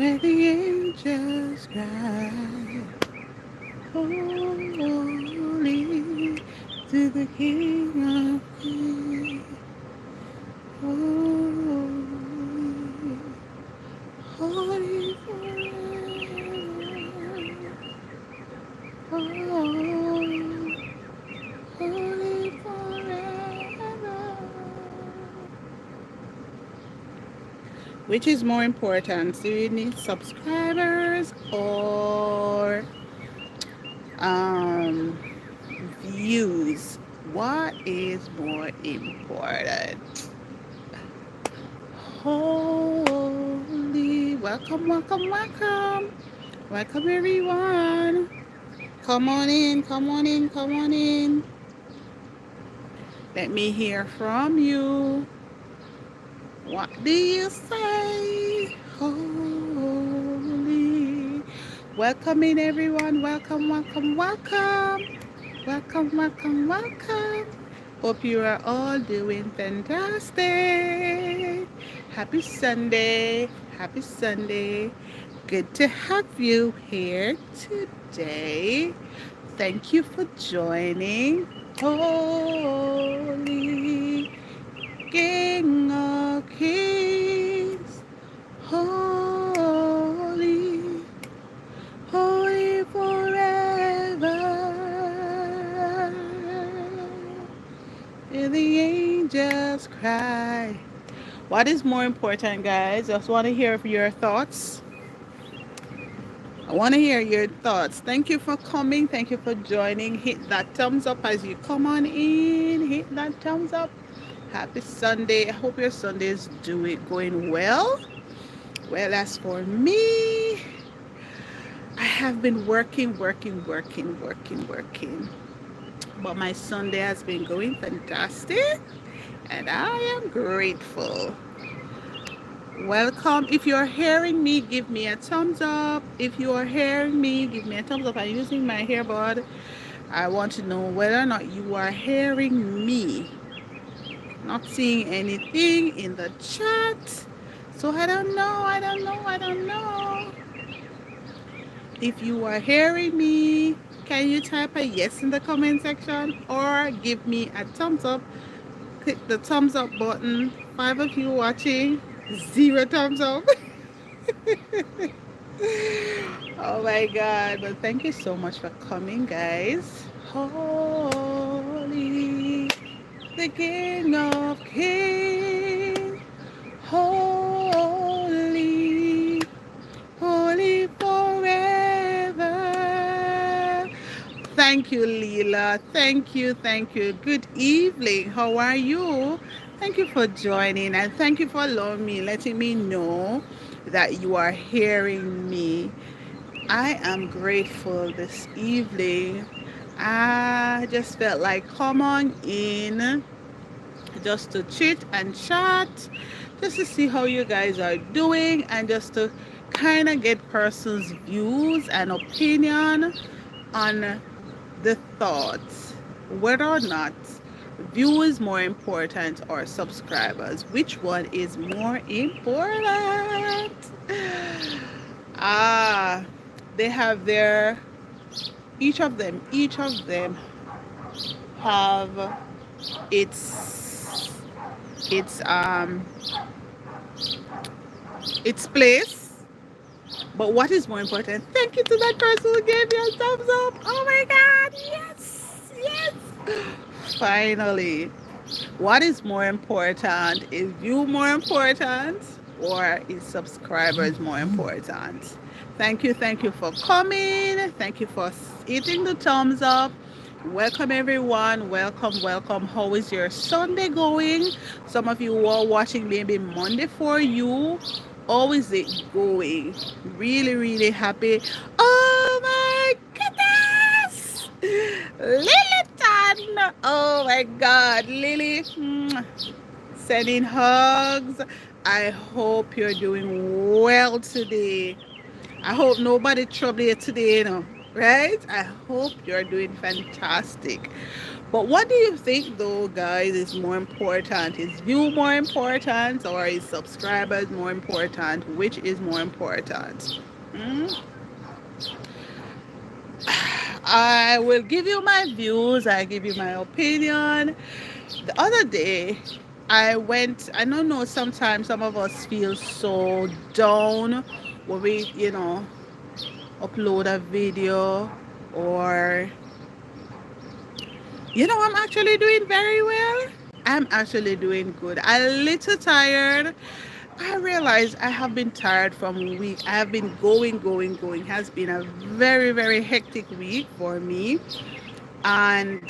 where the angels cry, holy to the King of Kings. Holy, holy forever. Holy, holy forever. Which is more important? Do you need subscribers or um, views? What is more important? Holy, welcome, welcome, welcome. Welcome everyone. Come on in, come on in, come on in. Let me hear from you. What do you say? Holy. Welcome in everyone. Welcome, welcome, welcome. Welcome, welcome, welcome. Hope you are all doing fantastic. Happy Sunday. Happy Sunday. Good to have you here today. Thank you for joining. Holy King of Kings. Holy, holy forever. Hear the angels cry. What is more important, guys? I just want to hear your thoughts. I want to hear your thoughts. Thank you for coming. Thank you for joining. Hit that thumbs up as you come on in. Hit that thumbs up. Happy Sunday. I hope your Sunday is going well. Well, as for me, I have been working. But my Sunday has been going fantastic, and I am grateful. Welcome. If you're hearing me, give me a thumbs up. If you are hearing me, give me a thumbs up. I'm using my earbud. I want to know whether or not you are hearing me. Not seeing anything in the chat. So I don't know. If you are hearing me, can you type a yes in the comment section or give me a thumbs up? Click the thumbs up button. 5 of you watching, 0 thumbs up. Oh my God, but thank you so much for coming, guys. Holy, the King of Kings. Holy, holy forever. Thank you, Leela. Thank you. Good evening. How are you? Thank you for joining and thank you for allowing me, letting me know that you are hearing me. I am grateful this evening. I just felt like come on in just to chit and chat, just to see how you guys are doing and just to kind of get person's views and opinion on the thoughts, whether or not view is more important or subscribers. Which one is more important? Ah, they have their, each of them have its its um its place. But what is more important? Thank you to that person who gave me a thumbs up. Oh my God, yes. Finally. What is more important? Is view more important or is subscribers more important? Thank you for coming. Thank you for hitting the thumbs up. Welcome everyone. Welcome. How is your Sunday going? Some of you are watching maybe Monday for you. How is it going? Really happy. Oh my goodness! Lilyton! Oh my God, Lily. Sending hugs. I hope you're doing well today. I hope nobody trouble you today, right? I hope you're doing fantastic. But what do you think, though, guys, is more important? Is view more important, or is subscribers more important? Which is more important? Hmm? I will give you my views. I give you my opinion. The other day, I don't know, sometimes some of us feel so down when we, upload a video, or, I'm actually doing very well. I'm actually doing good. A little tired. I realize I have been tired from week. I have been going. It has been a very, very hectic week for me. And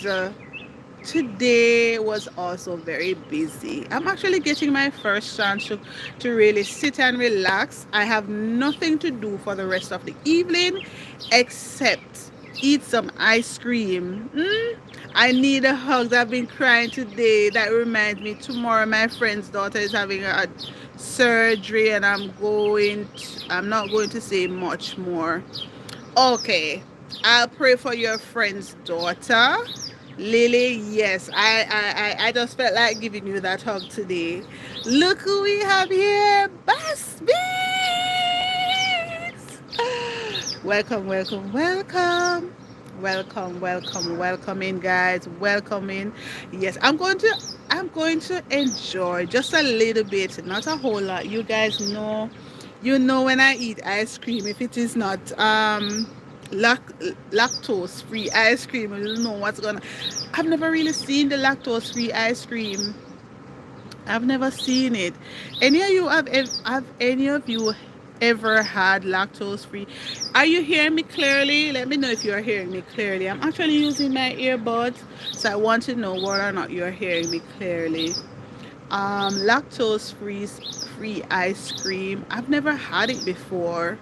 today was also very busy. I'm actually getting my first chance to really sit and relax. I have nothing to do for the rest of the evening except eat some ice cream. I need a hug. I've been crying today. That reminds me, tomorrow my friend's daughter is having a surgery, and I'm not going to say much more. Okay, I'll pray for your friend's daughter. Lily, yes, I just felt like giving you that hug today. Look who we have here, Bass Beats! Welcome, welcome, welcome. Welcome in, guys. Welcome in. Yes, I'm going to enjoy just a little bit, not a whole lot. You guys know, when I eat ice cream, if it is not lactose free ice cream, you know what's gonna. I've never really seen the lactose free ice cream. I've never seen it. Any of you have any of you ever had lactose free? Are you hearing me clearly? Let me know if you're hearing me clearly. I'm actually using my earbuds, so I want to know whether or not you're hearing me clearly. Lactose free ice cream. I've never had it before.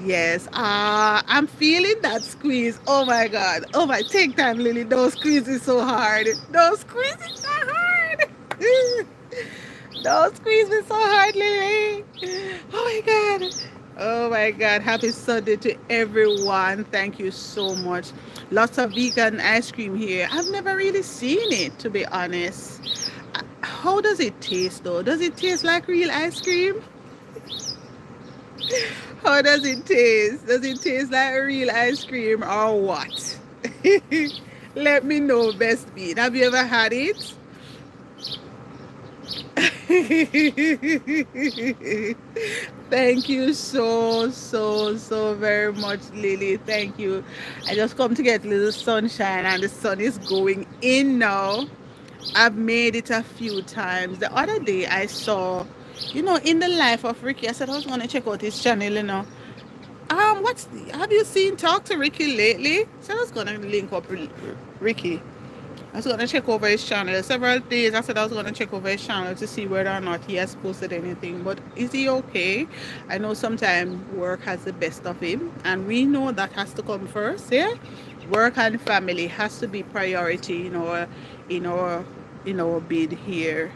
Yes, I'm feeling that squeeze. Oh my God. Oh my, take time, Lily. Those squeezes so hard. Those squeezes so hard. Those squeezes so hard, Lily. Oh my God. Oh my God. Happy Sunday to everyone. Thank you so much. Lots of vegan ice cream here. I've never really seen it, to be honest. How does it taste, though? Does it taste like real ice cream? How does it taste? Does it taste like real ice cream or what? Let me know, Best Beat. Have you ever had it? Thank you so very much, Lily. Thank you. I just come to get a little sunshine, and the sun is going in now. I've made it a few times. The other day I saw, in the life of Ricky, I said I was going to check out his channel. Have you seen Talk to Ricky lately? So I was going to link up Ricky. I was going to check over his channel. Several days I said I was going to check over his channel to see whether or not he has posted anything. But is he okay? I know sometimes work has the best of him, and we know that has to come first. Yeah, work and family has to be priority in our bid here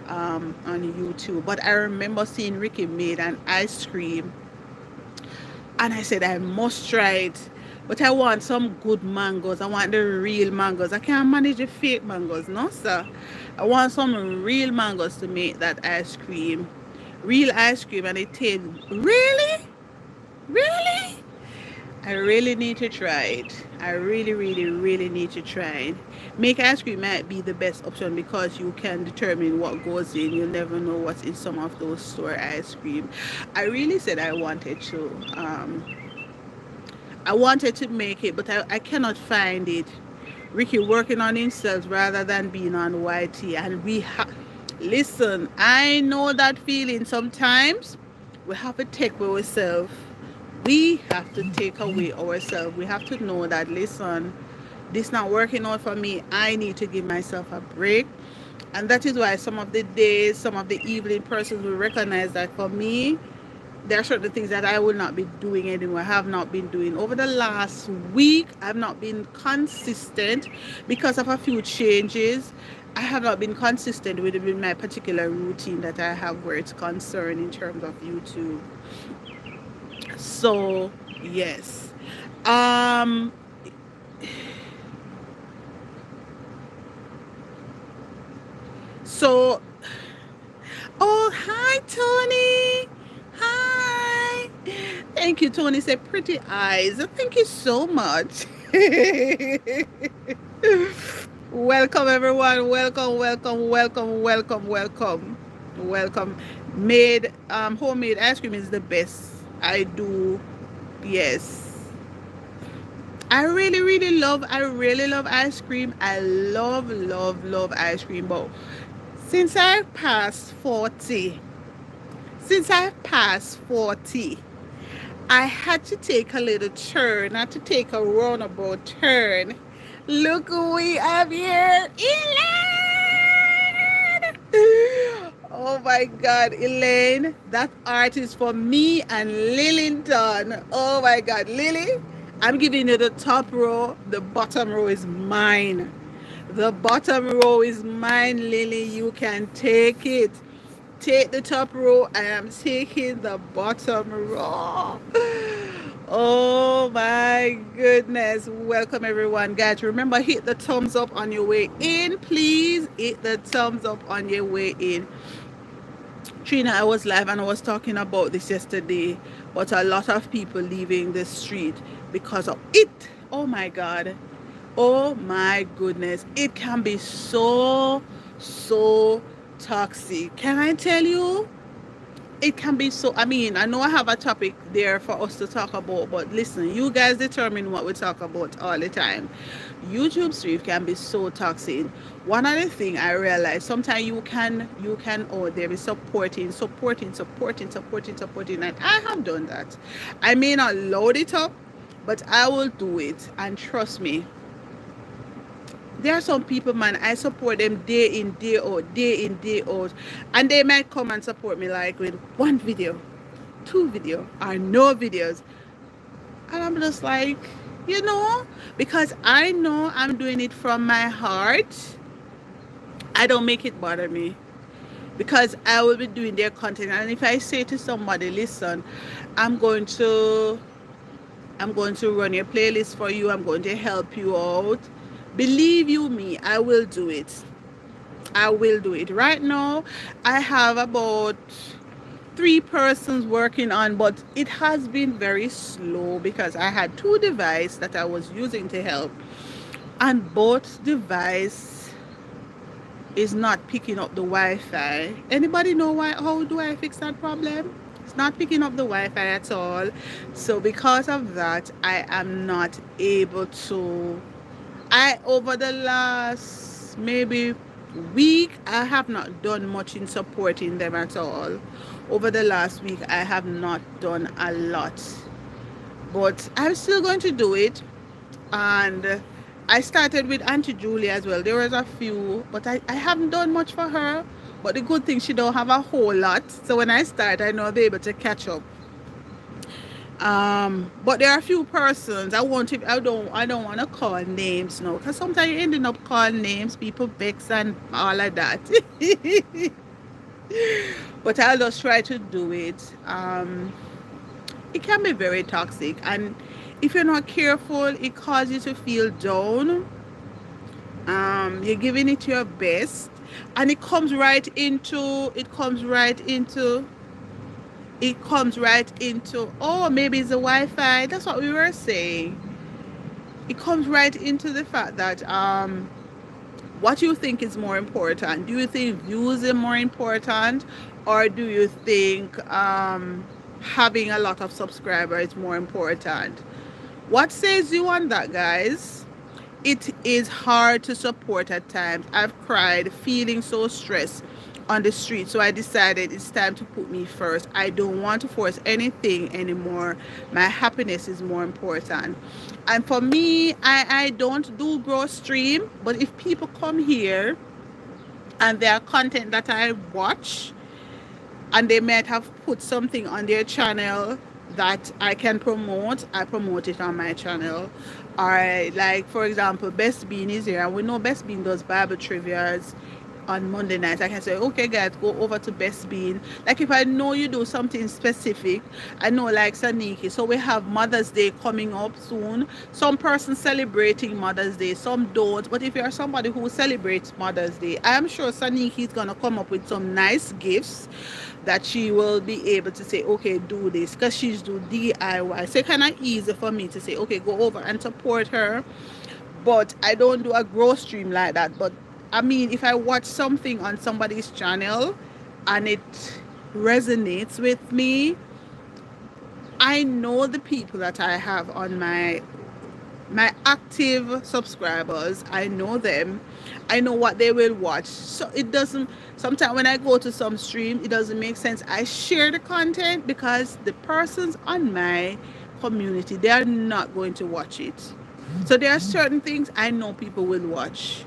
on YouTube. But I remember seeing Ricky made an ice cream, and I said I must try it. But I want some good mangoes. I want the real mangoes. I can't manage the fake mangoes, no sir. I want some real mangoes to make that ice cream. Real ice cream, and it tastes really, really. I really need to try it. I really need to try it. Make ice cream might be the best option because you can determine what goes in. You never know what's in some of those store ice cream. I really said I wanted to make it, but I cannot find it. Ricky working on himself rather than being on YT, and listen. I know that feeling. Sometimes we have to take away ourselves. We have to take away ourselves. We have to know that, listen, this not working out for me. I need to give myself a break. And that is why some of the days, some of the evening persons will recognize that for me, there are certain things that I will not be doing anymore. I have not been doing. Over the last week, I've not been consistent because of a few changes. I have not been consistent with my particular routine that I have where it's concerned in terms of YouTube. So, yes. Um, So, oh, hi, Tony. Hi. Thank you, Tony. Say pretty eyes. Thank you so much. Welcome, everyone. Welcome, welcome, welcome, welcome, welcome, welcome. Made homemade ice cream is the best. I do. Yes. I really love ice cream. I love, love, love ice cream. But since I passed 40, since I passed 40, I had to take a little turn, not to take a roundabout turn. Look who we have here, Elaine! Oh my God, Elaine, that art is for me and Lillington. Oh my God, Lily, I'm giving you the top row. The bottom row is mine. The bottom row is mine, Lily. You can take it. Take the top row. I am taking the bottom row. Oh my goodness. Welcome everyone. Guys, remember, hit the thumbs up on your way in. Please hit the thumbs up on your way in. Trina, I was live and I was talking about this yesterday, but a lot of people leaving the street because of it. Oh my God. Oh my goodness. It can be so, so toxic. Can I tell you? It can be so. I mean, I know I have a topic there for us to talk about, but listen, you guys determine what we talk about all the time. YouTube stream can be so toxic. One other thing I realize, sometimes you can oh, there is supporting, and I have done that. I may not load it up, but I will do it, and trust me, there are some people, man, I support them day in, day out, day in, day out. And they might come and support me like with one video, two video, or no videos. And I'm just like, you know, because I know I'm doing it from my heart. I don't make it bother me. Because I will be doing their content. And if I say to somebody, listen, I'm going to run your playlist for you. I'm going to help you out. Believe you me, I will do it. I will do it. Right now, I have about 3 persons working on, but it has been very slow because I had 2 devices that I was using to help, and both device is not picking up the Wi-Fi. Anybody know why? How do I fix that problem? It's not picking up the Wi-Fi at all. So because of that, I am not able to. Over the last maybe week, I have not done much in supporting them at all. Over the last week, I have not done a lot, but I'm still going to do it. And I started with Auntie Julie as well. There was a few, but I haven't done much for her. But the good thing, she don't have a whole lot, so when I start, I know I'll be able to catch up. But there are a few persons I don't want to call names now, because sometimes you ending up calling names, people vex and all of that. But I'll just try to do it. It can be very toxic, and if you're not careful, it causes you to feel down. You're giving it your best, and it comes right into, oh, maybe it's the Wi-Fi. That's what we were saying. It comes right into the fact that what you think is more important. Do you think views are more important, or do you think having a lot of subscribers is more important? What says you on that, guys? It is hard to support at times. I've cried, feeling so stressed on the street. So I decided it's time to put me first. I don't want to force anything anymore. My happiness is more important. And for me, I don't do grow stream, but if people come here and there are content that I watch, and they might have put something on their channel that I can promote, I promote it on my channel. Or like, for example, Best Bean is here, and we know Best Bean does Bible trivias on Monday nights, I can say, okay, guys, go over to Best Bean. Like if I know you do something specific, I know like Saniki. So we have Mother's Day coming up soon. Some person celebrating Mother's Day, some don't. But if you're somebody who celebrates Mother's Day, I am sure Saniki is gonna come up with some nice gifts that she will be able to say, okay, do this, because she's do DIY. So kind of easy for me to say, okay, go over and support her. But I don't do a grow stream like that. But I mean, if I watch something on somebody's channel and it resonates with me, I know the people that I have on my active subscribers. I know them. I know what they will watch. So it doesn't, sometimes when I go to some stream, it doesn't make sense. I share the content because the persons on my community, they are not going to watch it. So there are certain things I know people will watch,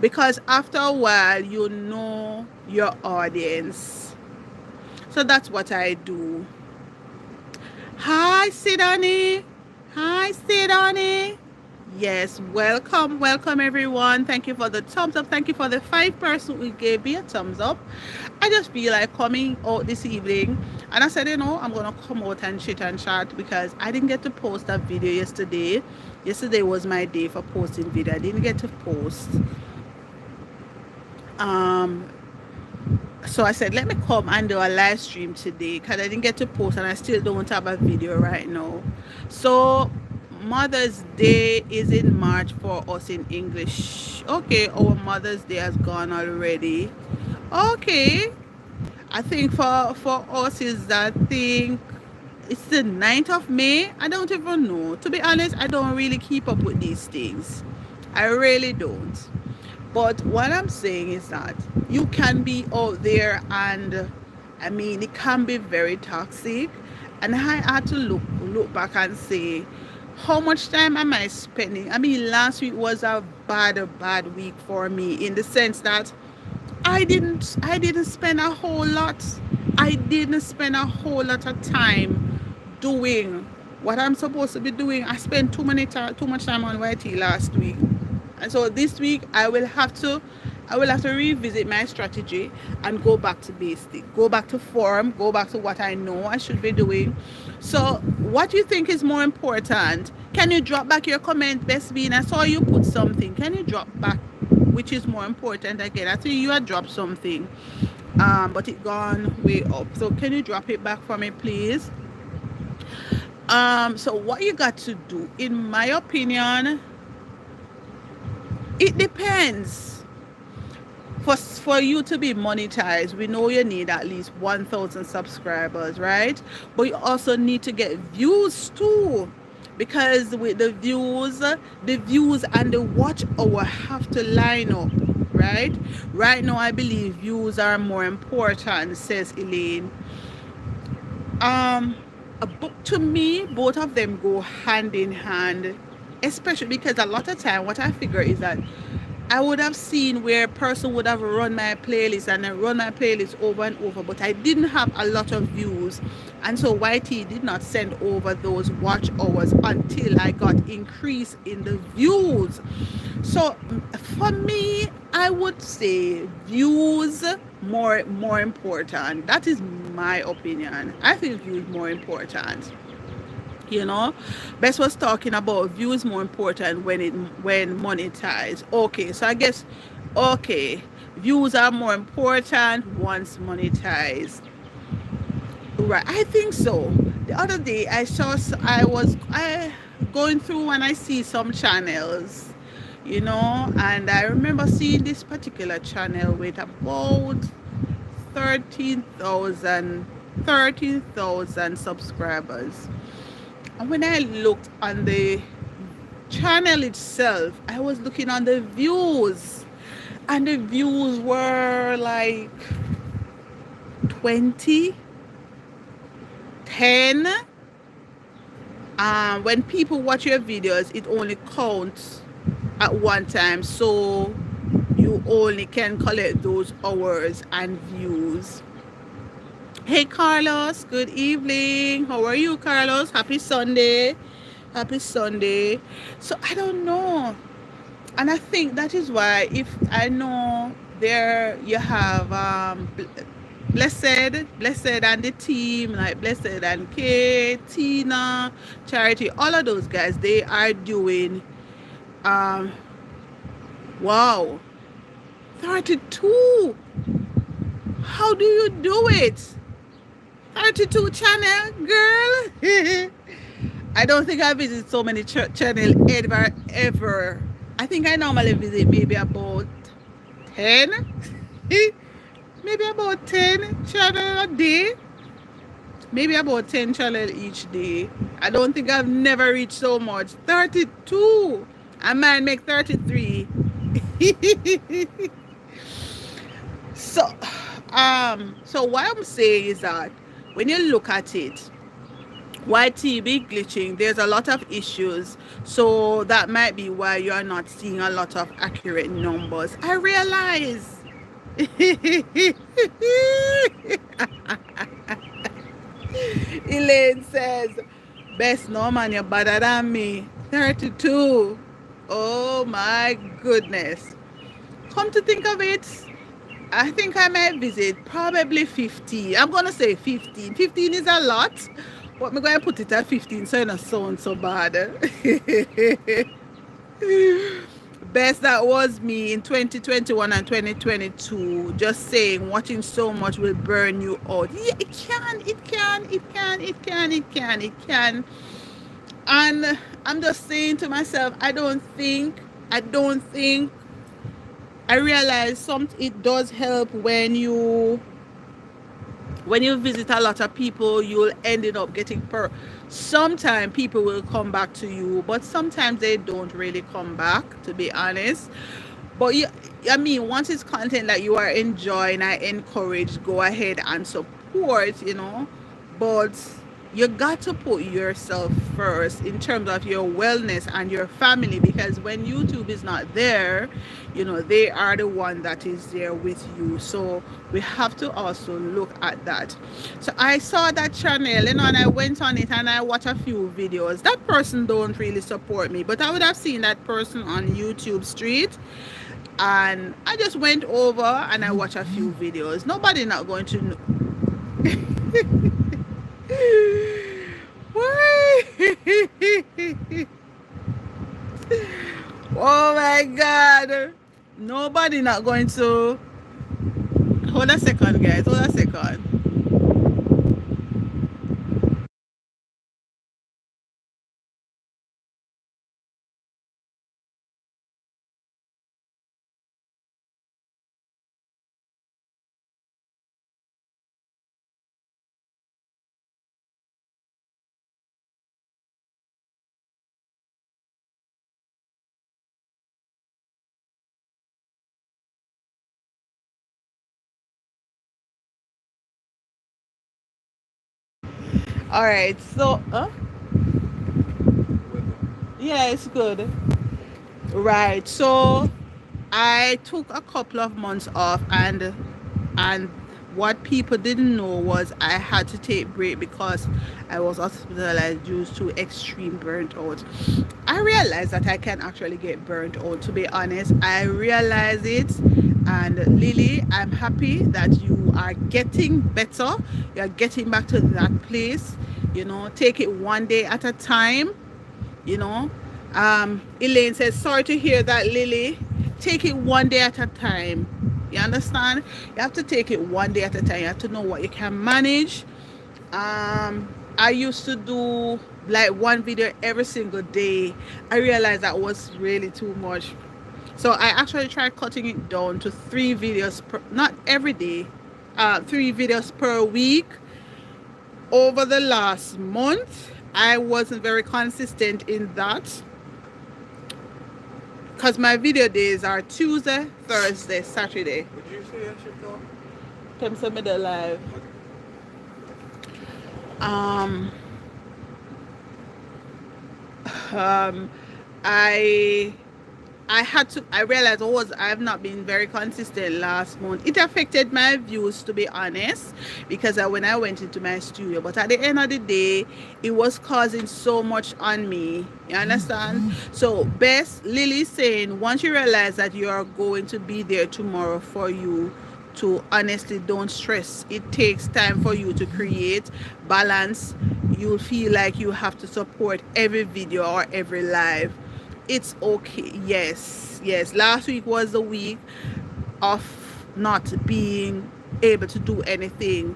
because after a while you know your audience. So that's what I do. Hi, Sidani. Hi, Sidani. Yes, welcome everyone. Thank you for the thumbs up. Thank you for the 5 person who gave me a thumbs up. I just feel like coming out this evening, and I said, I'm gonna come out and chit and chat because I didn't get to post that video yesterday. Yesterday was my day for posting video. I didn't get to post. So I said, let me come and do a live stream today because I didn't get to post and I still don't have a video right now. So Mother's Day is in March for us in English. Okay, our Mother's Day has gone already. Okay, I think for us is that thing. It's the 9th of May. I don't even know. To be honest, I don't really keep up with these things. I really don't. But what I'm saying is that you can be out there and I mean it can be very toxic. And I had to look back and say, how much time am I spending? I mean, last week was a bad week for me in the sense that I didn't spend a whole lot. I didn't spend a whole lot of time doing what I'm supposed to be doing. I spent too much time on YT last week. And so this week I will have to revisit my strategy and go back to basic, go back to form, go back to what I know I should be doing. So what do you think is more important? Can you drop back your comment, Best Bean? I saw you put something. Can you drop back which is more important again? I think you had dropped something, but it gone way up. So can you drop it back for me, please? So what you got to do, in my opinion, it depends. For you to be monetized, we know you need at least 1,000 subscribers, right? But you also need to get views too, because with the views and the watch hour have to line up, right? Right now, I believe views are more important, says Elaine. To me, both of them go hand in hand, especially because a lot of time what I figure is that I would have seen where a person would have run my playlist and then run my playlist over and over, but I didn't have a lot of views, and so YT did not send over those watch hours until I got increase in the views. So for me, I would say views more important. That is my opinion. I think views more important. Bess was talking about views more important when monetized. Okay, so I guess views are more important once monetized. Right, I think so. The other day I was going through and I see some channels, and I remember seeing this particular channel with about 13,000 subscribers. And when I looked on the channel itself, I was looking on the views, and the views were like 20, 10. When people watch your videos, it only counts at one time, so you only can collect those hours and views. Hey Carlos, good evening. How are you, Carlos? Happy Sunday. So I don't know. And I think that is why, if I know there you have Blessed and the team, like Blessed and Kate, Tina, Charity, all of those guys, they are doing um wow, 32. How do you do it? 32 channel, girl. I don't think I visit so many channel ever. I think I normally visit maybe about 10. Maybe about 10 channel a day. Maybe about 10 channel each day. I don't think I've never reached so much. 32. I might make 33. So, so what I'm saying is that when you look at it, why TB glitching, there's a lot of issues. So that might be why you are not seeing a lot of accurate numbers. I realize. Elaine says, best no man, you're better than me. 32. Oh my goodness. Come to think of it, I think I might visit probably 15. I'm going to say 15. 15 is a lot, but I'm going to put it at 15 so it doesn't sound so bad. Best that was me in 2021 and 2022. Just saying, watching so much will burn you out. Yeah, it can. And I'm just saying to myself, I realize it does help when you visit a lot of people. You'll end up getting sometimes people will come back to you, but sometimes they don't really come back, to be honest. But I mean, once it's content that you are enjoying, I encourage, go ahead and support, but you got to put yourself first in terms of your wellness and your family, because when YouTube is not there, they are the one that is there with you. So we have to also look at that. So I saw that channel, and I went on it and I watched a few videos. That person don't really support me, but I would have seen that person on YouTube street, and I just went over and I watched a few videos. Nobody not going to know. Oh my God. Nobody not going to. Hold a second, guys. Hold a second. All right. So, yeah, it's good. Right. So I took a couple of months off, and what people didn't know was I had to take break because I was hospitalized due to extreme burnt out. I realized that I can actually get burnt out, to be honest. I realize it. And Lily, I'm happy that you are getting better. You're getting back to that place. Take it one day at a time. Elaine says, sorry to hear that, Lily. Take it one day at a time. You understand? You have to take it one day at a time. You have to know what you can manage. I used to do like one video every single day. I realized that was really too much. So I actually tried cutting it down to 3 videos not every day, 3 videos per week. Over the last month, I wasn't very consistent in that, because my video days are Tuesday, Thursday, Saturday. Would you say I should go? Come to me the live. I I realized I have not been very consistent last month. It affected my views, to be honest, because when I went into my studio, but at the end of the day, it was causing so much on me. You understand? So Bess, Lily saying, once you realize that you are going to be there tomorrow for you, to honestly don't stress. It takes time for you to create balance. You'll feel like you have to support every video or every live. It's okay. Yes. Last week was the week of not being able to do anything.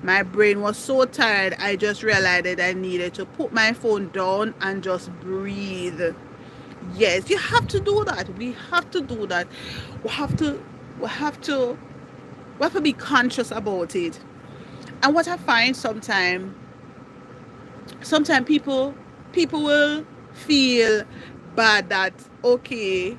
My brain was so tired, I just realized that I needed to put my phone down and just breathe. Yes, you have to do that. We have to do that. We have to we have to we have to be conscious about it. And what I find sometimes people will feel bad that, okay,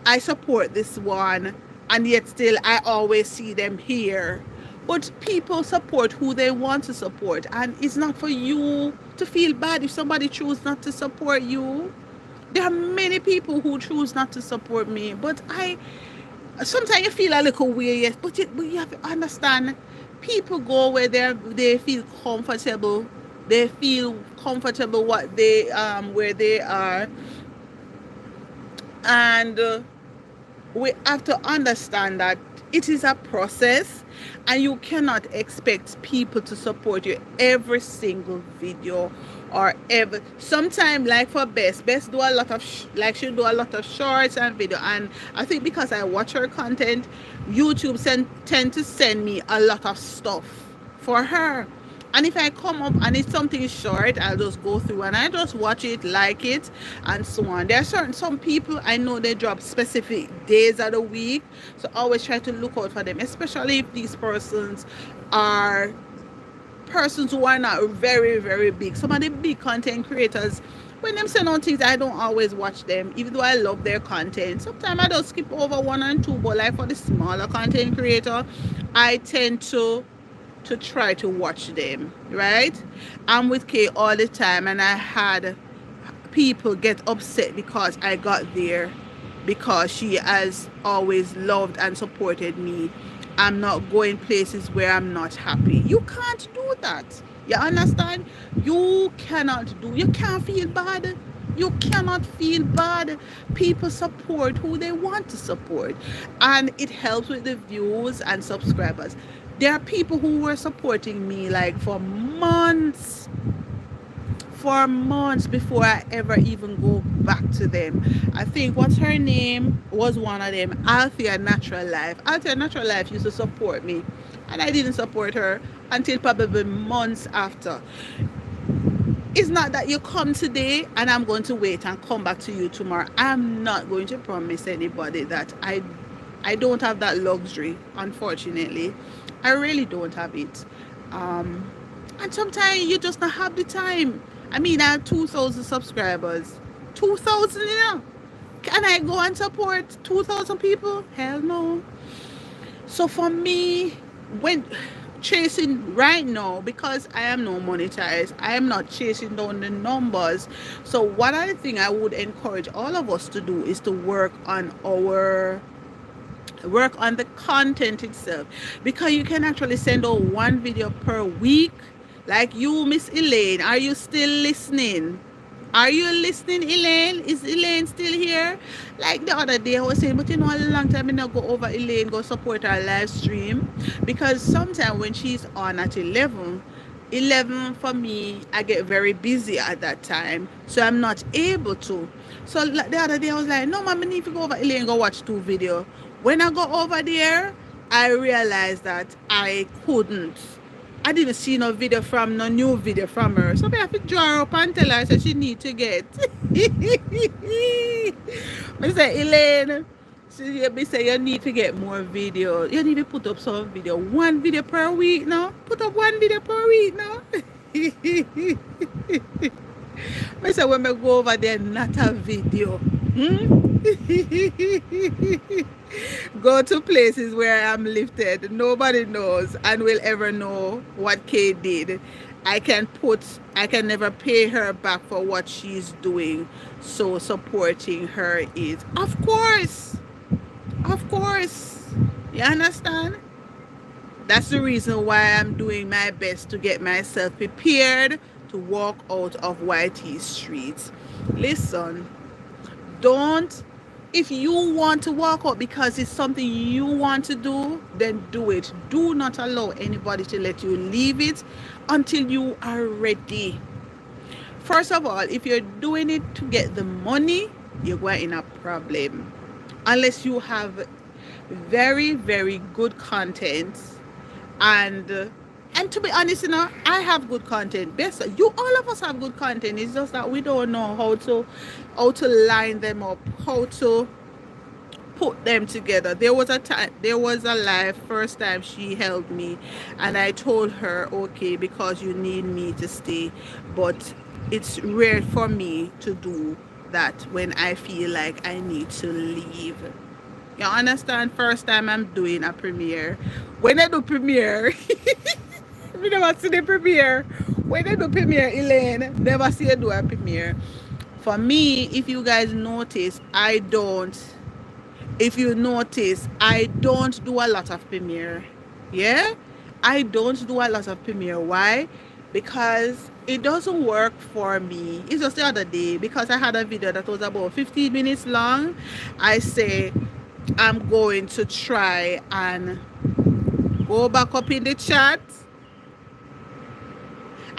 I support this one, and yet still I always see them here. But people support who they want to support, and it's not for you to feel bad if somebody chooses not to support you. There are many people who choose not to support me, but I sometimes you feel a little weird, yes, but you have to understand, people go where they feel comfortable. They feel comfortable what they where they are, and we have to understand that it is a process, and you cannot expect people to support you every single video or ever. Sometimes, like for Bess do a lot of she do a lot of shorts and video, and I think because I watch her content, YouTube tend to send me a lot of stuff for her. And if I come up and it's something short, I'll just go through and I just watch it, like it, and so on. There are some people I know they drop specific days of the week, so I always try to look out for them, especially if these are persons who are not very, very big. Some of the big content creators, when them send out things, I don't always watch them, even though I love their content. Sometimes I just skip over one and two, but like for the smaller content creator, I tend to try to watch them, right? I'm with Kay all the time, and I had people get upset because I got there, because she has always loved and supported me. I'm not going places where I'm not happy. You can't do that. You understand? You can't feel bad. You cannot feel bad. People support who they want to support, and it helps with the views and subscribers. There are people who were supporting me like for months before I ever even go back to them. I think what's her name was one of them. Althea Natural Life used to support me, and I didn't support her until probably months after. It's not that you come today and I'm going to wait and come back to you tomorrow. I'm not going to promise anybody that. I don't have that luxury, unfortunately. I really don't have it. And sometimes you just don't have the time. I mean, I have 2,000 subscribers. 2,000, you know? Can I go and support 2,000 people? Hell no. So for me, when chasing right now, because I am not monetized, I am not chasing down the numbers. So what I think I would encourage all of us to do is to work on the content itself, because you can actually send out one video per week. Like you, Miss Elaine, are you still listening? Are you listening, Elaine? Is Elaine still here? Like the other day I was saying, but you know, a long time I not go over Elaine, go support her live stream, because sometimes when she's on at 11 for me, I get very busy at that time, so I'm not able to. So the other day I was like, no, mom, I need to go over Elaine, go watch 2 videos. When I go over there, I realized that I didn't see no new video from her. So I have to draw her up and tell her that she need to get. I say, Elaine, she say you need to get more videos. You need to put up some video. 1 video per week now. Put up 1 video per week now. I say when I go over there, not a video. Go to places where I'm lifted. Nobody knows and will ever know what Kay did. I can never pay her back for what she's doing. So supporting her is, of course. You understand? That's the reason why I'm doing my best to get myself prepared to walk out of YT Street. Listen, don't, if you want to walk out because it's something you want to do, then do it. Do not allow anybody to let you leave it until you are ready. First of all, if you're doing it to get the money, you're going in a problem. Unless you have very, very good content, and to be honest, I have good content. Best, you, all of us have good content. It's just that we don't know how to line them up, how to put them together. There was a live first time she helped me, and I told her, okay, because you need me to stay, but it's rare for me to do that when I feel like I need to leave. You understand? First time I'm doing a premiere. When I do premiere, we never see the premiere. When I do premiere, Elaine, never see you do a premiere. For me, if you guys notice, if you notice, I don't do a lot of premiere. Yeah? I don't do a lot of premiere. Why? Because it doesn't work for me. It's just the other day, because I had a video that was about 15 minutes long. I say I'm going to try and go back up in the chat.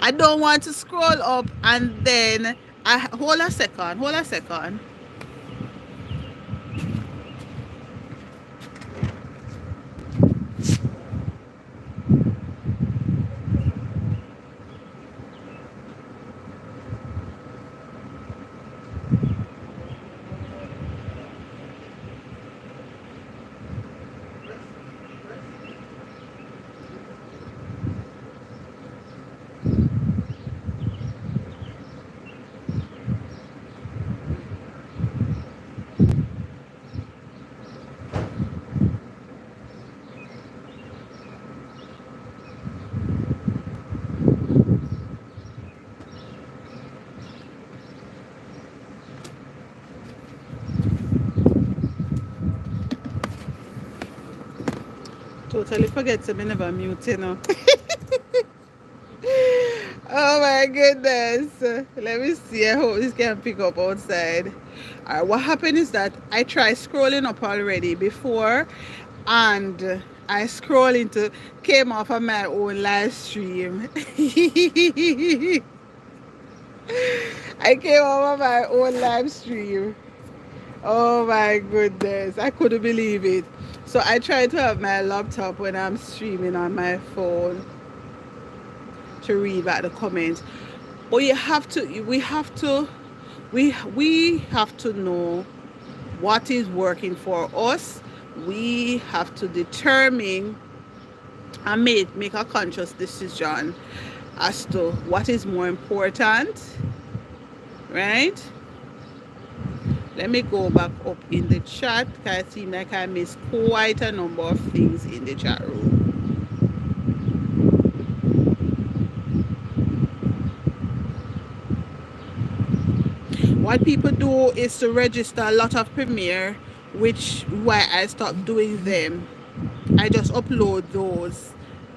I don't want to scroll up and then hold a second. Totally forget to be never mute. Oh my goodness. Let me see. I hope this can pick up outside. Alright, what happened is that I tried scrolling up already before, and I scroll into, came off of my own live stream. I came off of my own live stream. Oh my goodness. I couldn't believe it. So I try to have my laptop when I'm streaming on my phone to read back the comments. But we have to know what is working for us. We have to determine and make a conscious decision as to what is more important, right? Let me go back up in the chat, because I seem like I missed quite a number of things in the chat room. What people do is to register a lot of premiere, which why I stopped doing them. I just upload those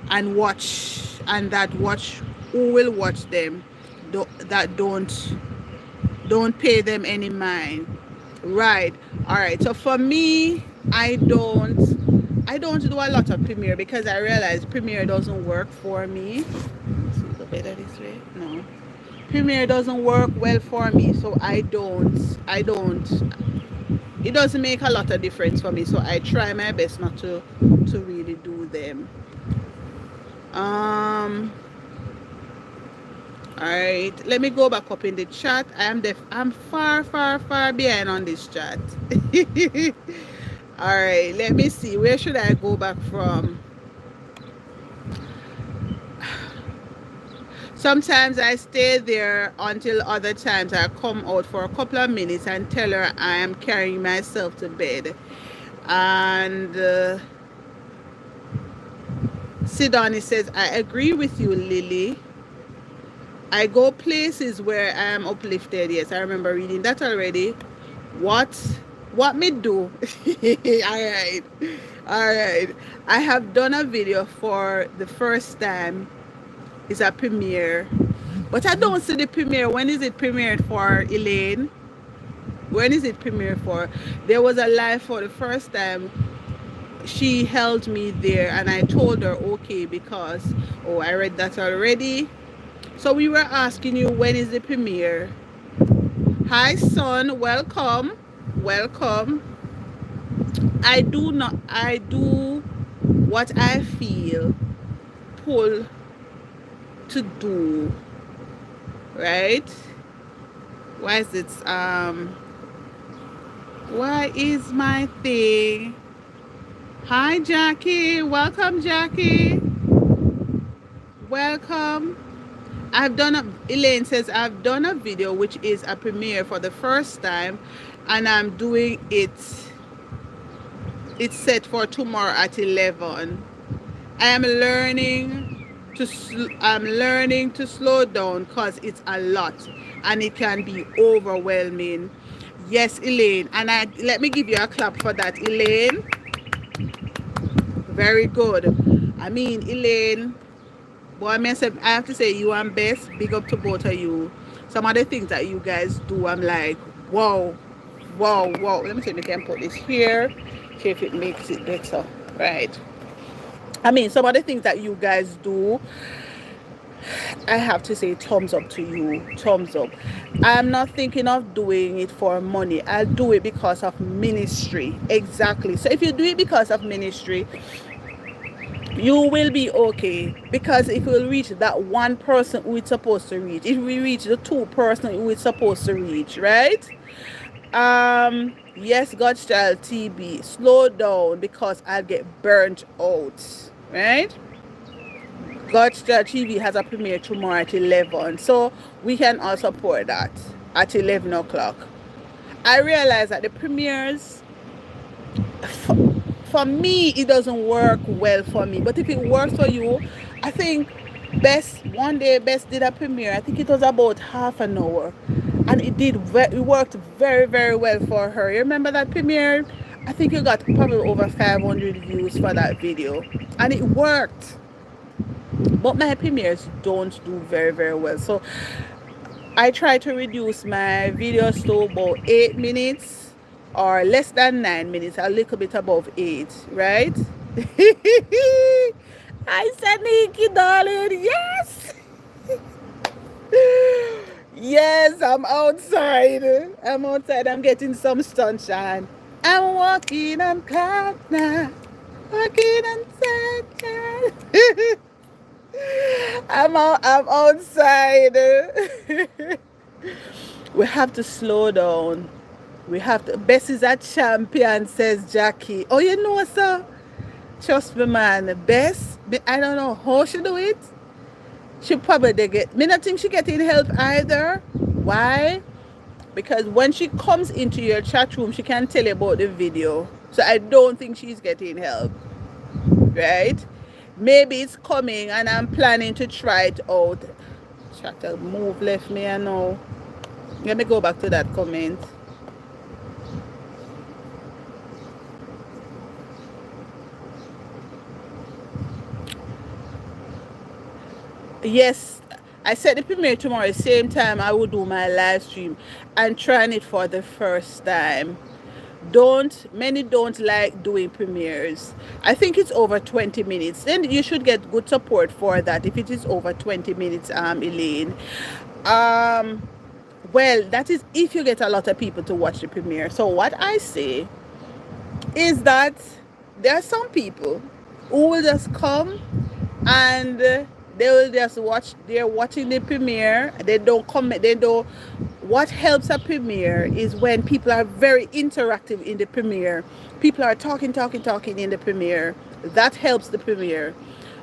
and watch, and that watch who will watch them, that don't pay them any mind. Right. All right. So for me, I don't do a lot of premiere because I realize premiere doesn't work for me. See the better this way? No. Premiere doesn't work well for me, so I don't. It doesn't make a lot of difference for me, so I try my best not to really do them. All right, let me go back up in the chat. I'm far behind on this chat. All right, let me see, where should I go back from? Sometimes I stay there until other times I come out for a couple of minutes and tell her I am carrying myself to bed. And Sidani says, I agree with you, Lily. I go places where I am uplifted. Yes, I remember reading that already. What what me do? All right. All right. I have done a video for the first time. It's a premiere. But I don't see the premiere. When is it premiered for, Elaine? When is it premiered for? There was a live for the first time. She held me there and I told her okay because oh, I read that already. So we were asking you when is the premiere. Hi son, welcome. Welcome. I do what I feel pull to do, right? Why is it why is my thing? Hi Jackie, welcome Jackie. Welcome. Elaine says I've done a video which is a premiere for the first time and I'm doing it. It's set for tomorrow at 11. I'm learning to slow down because it's a lot and it can be overwhelming. Yes, Elaine, and I let me give you a clap for that, Elaine. Very good. I mean, Elaine, boy, I have to say you and Bess, big up to both of you. Some of the things that you guys do, I'm like, whoa, whoa, whoa. Let me see if we can put this here, see if it makes it better. Right. I mean, some of the things that you guys do, I have to say thumbs up to you. Thumbs up. I'm not thinking of doing it for money. I'll do it because of ministry. Exactly. So if you do it because of ministry, you will be okay because it will reach that one person who it's supposed to reach. If we reach the two person who it's supposed to reach, right? Yes, God's child TB. Slow down because I'll get burnt out. Right? God's child TV has a premiere tomorrow at 11. So we can all support that at 11 o'clock. I realize that the premieres for me it doesn't work well for me, but if it works for you, I think one day Bess did a premiere. I think it was about half an hour and it worked very very well for her. You remember that premiere? I think you got probably over 500 views for that video and it worked, but my premieres don't do very very well. So I try to reduce my videos to about 8 minutes or less than 9 minutes, a little bit above 8, right? I said, Nikki, darling, yes. Yes, I'm outside. I'm getting some sunshine. I'm walking on cloud now. Walking on sunshine. I'm outside. We have to slow down. We have to. Bess is a champion, says Jackie. Oh, you know, sir? Trust me, man. Bess, I don't know how she do it. She probably they get. Me not think she getting help either. Why? Because when she comes into your chat room, she can tell you about the video. So I don't think she's getting help. Right? Maybe it's coming and I'm planning to try it out. Chatter move left me, I know. Let me go back to that comment. Yes, I said the premiere tomorrow, same time I will do my live stream. I'm trying it for the first time. Many don't like doing premieres. I think it's over 20 minutes. Then you should get good support for that if it is over 20 minutes, Elaine. Well, that is if you get a lot of people to watch the premiere. So what I say is that there are some people who will just come and they will just watch. They're watching the premiere. They don't comment. They don't. What helps a premiere is when people are very interactive in the premiere. People are talking in the premiere. That helps the premiere.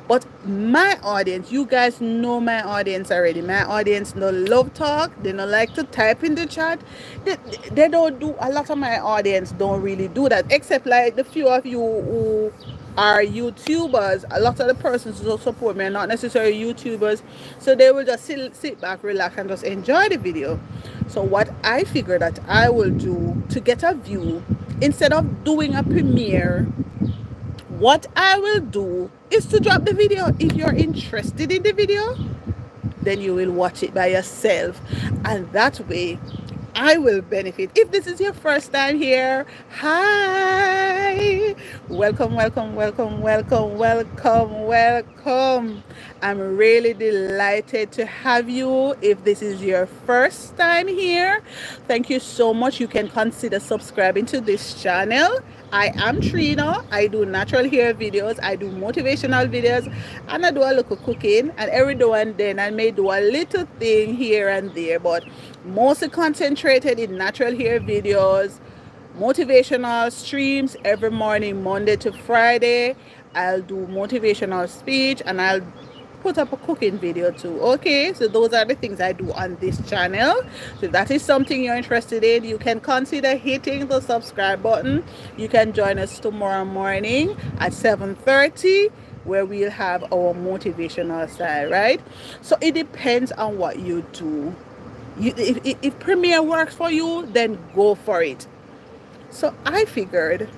But my audience, you guys know my audience already. My audience no love talk. They don't like to type in the chat. They, they don't do, a lot of my audience don't really do that, except like the few of you who are YouTubers. A lot of the persons who support me are not necessarily YouTubers, so they will just sit back, relax, and just enjoy the video. So what I figure that I will do to get a view, instead of doing a premiere, what I will do is to drop the video. If you're interested in the video, then you will watch it by yourself, and that way I will benefit. If this is your first time here, hi, welcome, welcome, welcome, welcome, welcome, welcome. I'm really delighted to have you. If this is your first time here, thank you so much. You can consider subscribing to this channel. I am Trina. I do natural hair videos, I do motivational videos, and I do a little cooking. And every now and then I may do a little thing here and there, but mostly concentrated in natural hair videos, motivational streams every morning, Monday to Friday. I'll do motivational speech, and I'll put up a cooking video too. Okay, so those are the things I do on this channel. So if that is something you're interested in, you can consider hitting the subscribe button. You can join us tomorrow morning at 7:30, where we'll have our motivational side, right? So it depends on what you do. If Premiere works for you, then go for it. So I figured,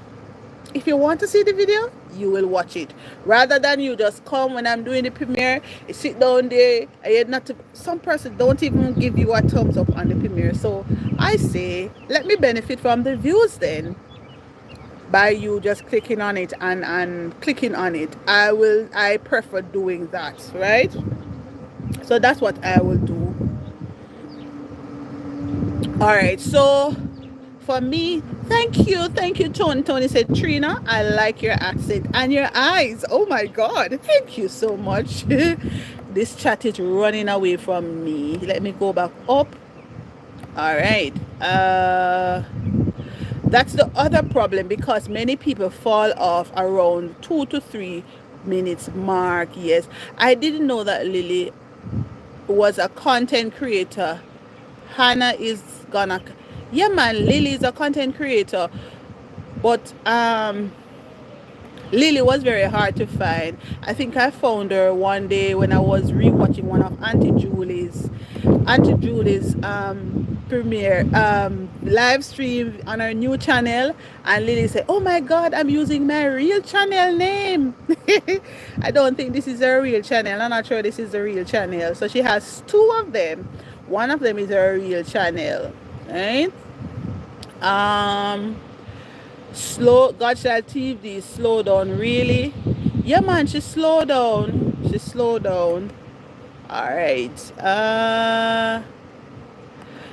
if you want to see the video, you will watch it, rather than you just come when I'm doing the premiere, you sit down there, and you're not to, some person don't even give you a thumbs up on the premiere. So I say, let me benefit from the views then, by you just clicking on it and clicking on it. I prefer doing that, right? So that's what I will do. All right, so for me, thank you, Tony. Tony said, Trina, I like your accent and your eyes. Oh my God, thank you so much. This chat is running away from me. Let me go back up. All right. That's the other problem, because many people fall off around 2 to 3 minutes mark. Yes, I didn't know that Lily was a content creator. Hannah is gonna, yeah man, Lily is a content creator, but Lily was very hard to find. I think I found her one day when I was rewatching one of Auntie Julie's premiere live stream on her new channel, and Lily said, oh my God, I'm using my real channel name. I don't think this is her real channel. I'm not sure this is the real channel. So she has two of them. One of them is her real channel, right? Slow Godchild TV, slow down, really? Yeah man, she slowed down. All right.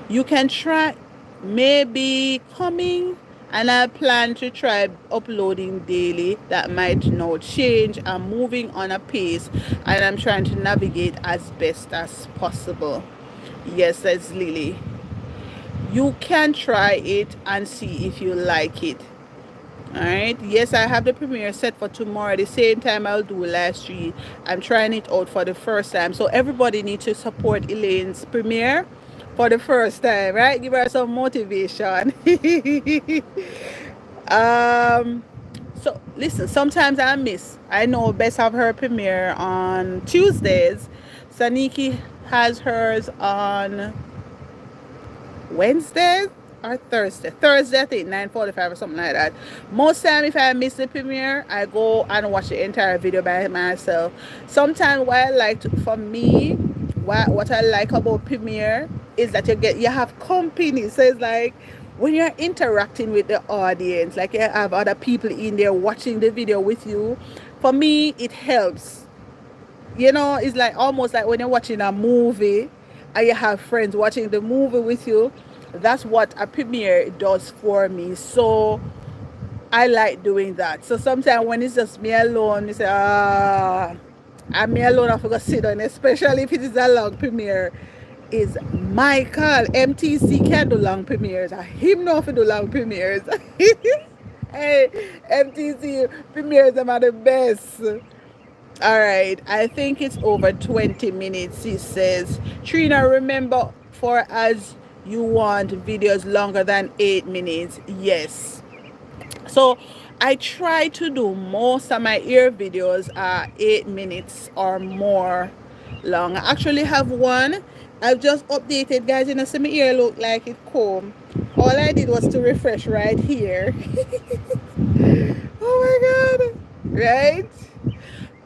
You can try maybe coming, and I plan to try uploading daily. That might now change. I'm moving on a pace, and I'm trying to navigate as best as possible. Yes, says Lily. You can try it and see if you like it. All right. Yes, I have the premiere set for tomorrow. At the same time, I'll do a live stream. I'm trying it out for the first time, so everybody needs to support Elaine's premiere for the first time, right? Give her some motivation. So listen, sometimes I miss. I know Bess have her premiere on Tuesdays. Saniki has hers on Wednesdays or Thursday, I think 9:45 or something like that. Most time, if I miss the premiere, I go and watch the entire video by myself. Sometimes what I like for me, what I like about premiere is that you have company. So it's like when you're interacting with the audience, like you have other people in there watching the video with you. For me, it helps. You know, it's like almost like when you're watching a movie and you have friends watching the movie with you. That's what a premiere does for me. So I like doing that. So sometimes when it's just me alone, you say, I'm me alone, I forgot to sit down, especially if it is a long premiere. Is Michael MTC can do long premieres. Him know if he do long premieres. Hey, MTC premieres them are the best. All right, I think it's over 20 minutes. He says, Trina, remember for as you want videos longer than 8 minutes. Yes. So I try to do most of my ear videos are 8 minutes or more long. I actually have one. I've just updated, guys. You know, see my ear look like it comb. All I did was to refresh right here. Oh my god. Right?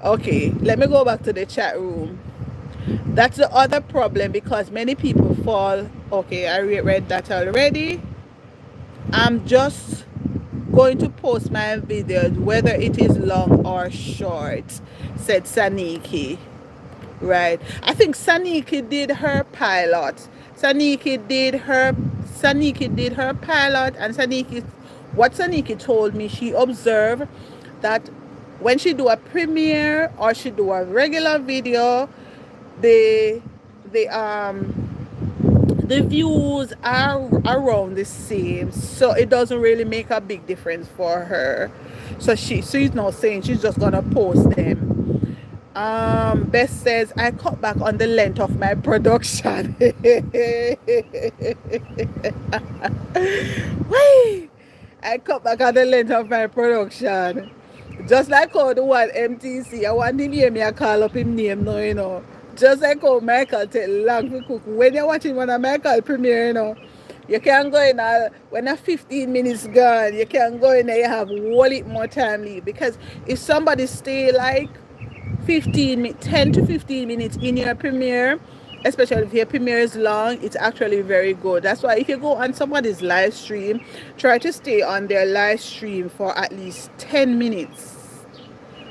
Okay, let me go back to the chat room. That's the other problem because many people fall. Okay, I read that already. I'm just going to post my videos whether it is long or short, said Saniki. Right. I think Saniki did her pilot. Saniki did her pilot, and what Saniki told me, she observed that when she do a premiere or she do a regular video, the the the views are around the same, so it doesn't really make a big difference for her. So she's not saying she's just gonna post them. Beth says I cut back on the length of my production. Wait, I cut back on the length of my production. Just like how the one MTC, I want him hear me, I call up him name now, you know. Just like how Michael take long to cook. When you're watching one of Michael premiere, you know, you can go in when a 15 minutes gone, you can go in there, you have whole it more time leave. Because if somebody stay like 10 to 15 minutes in your premiere, especially if your premiere is long, it's actually very good. That's why if you go on somebody's live stream, try to stay on their live stream for at least 10 minutes.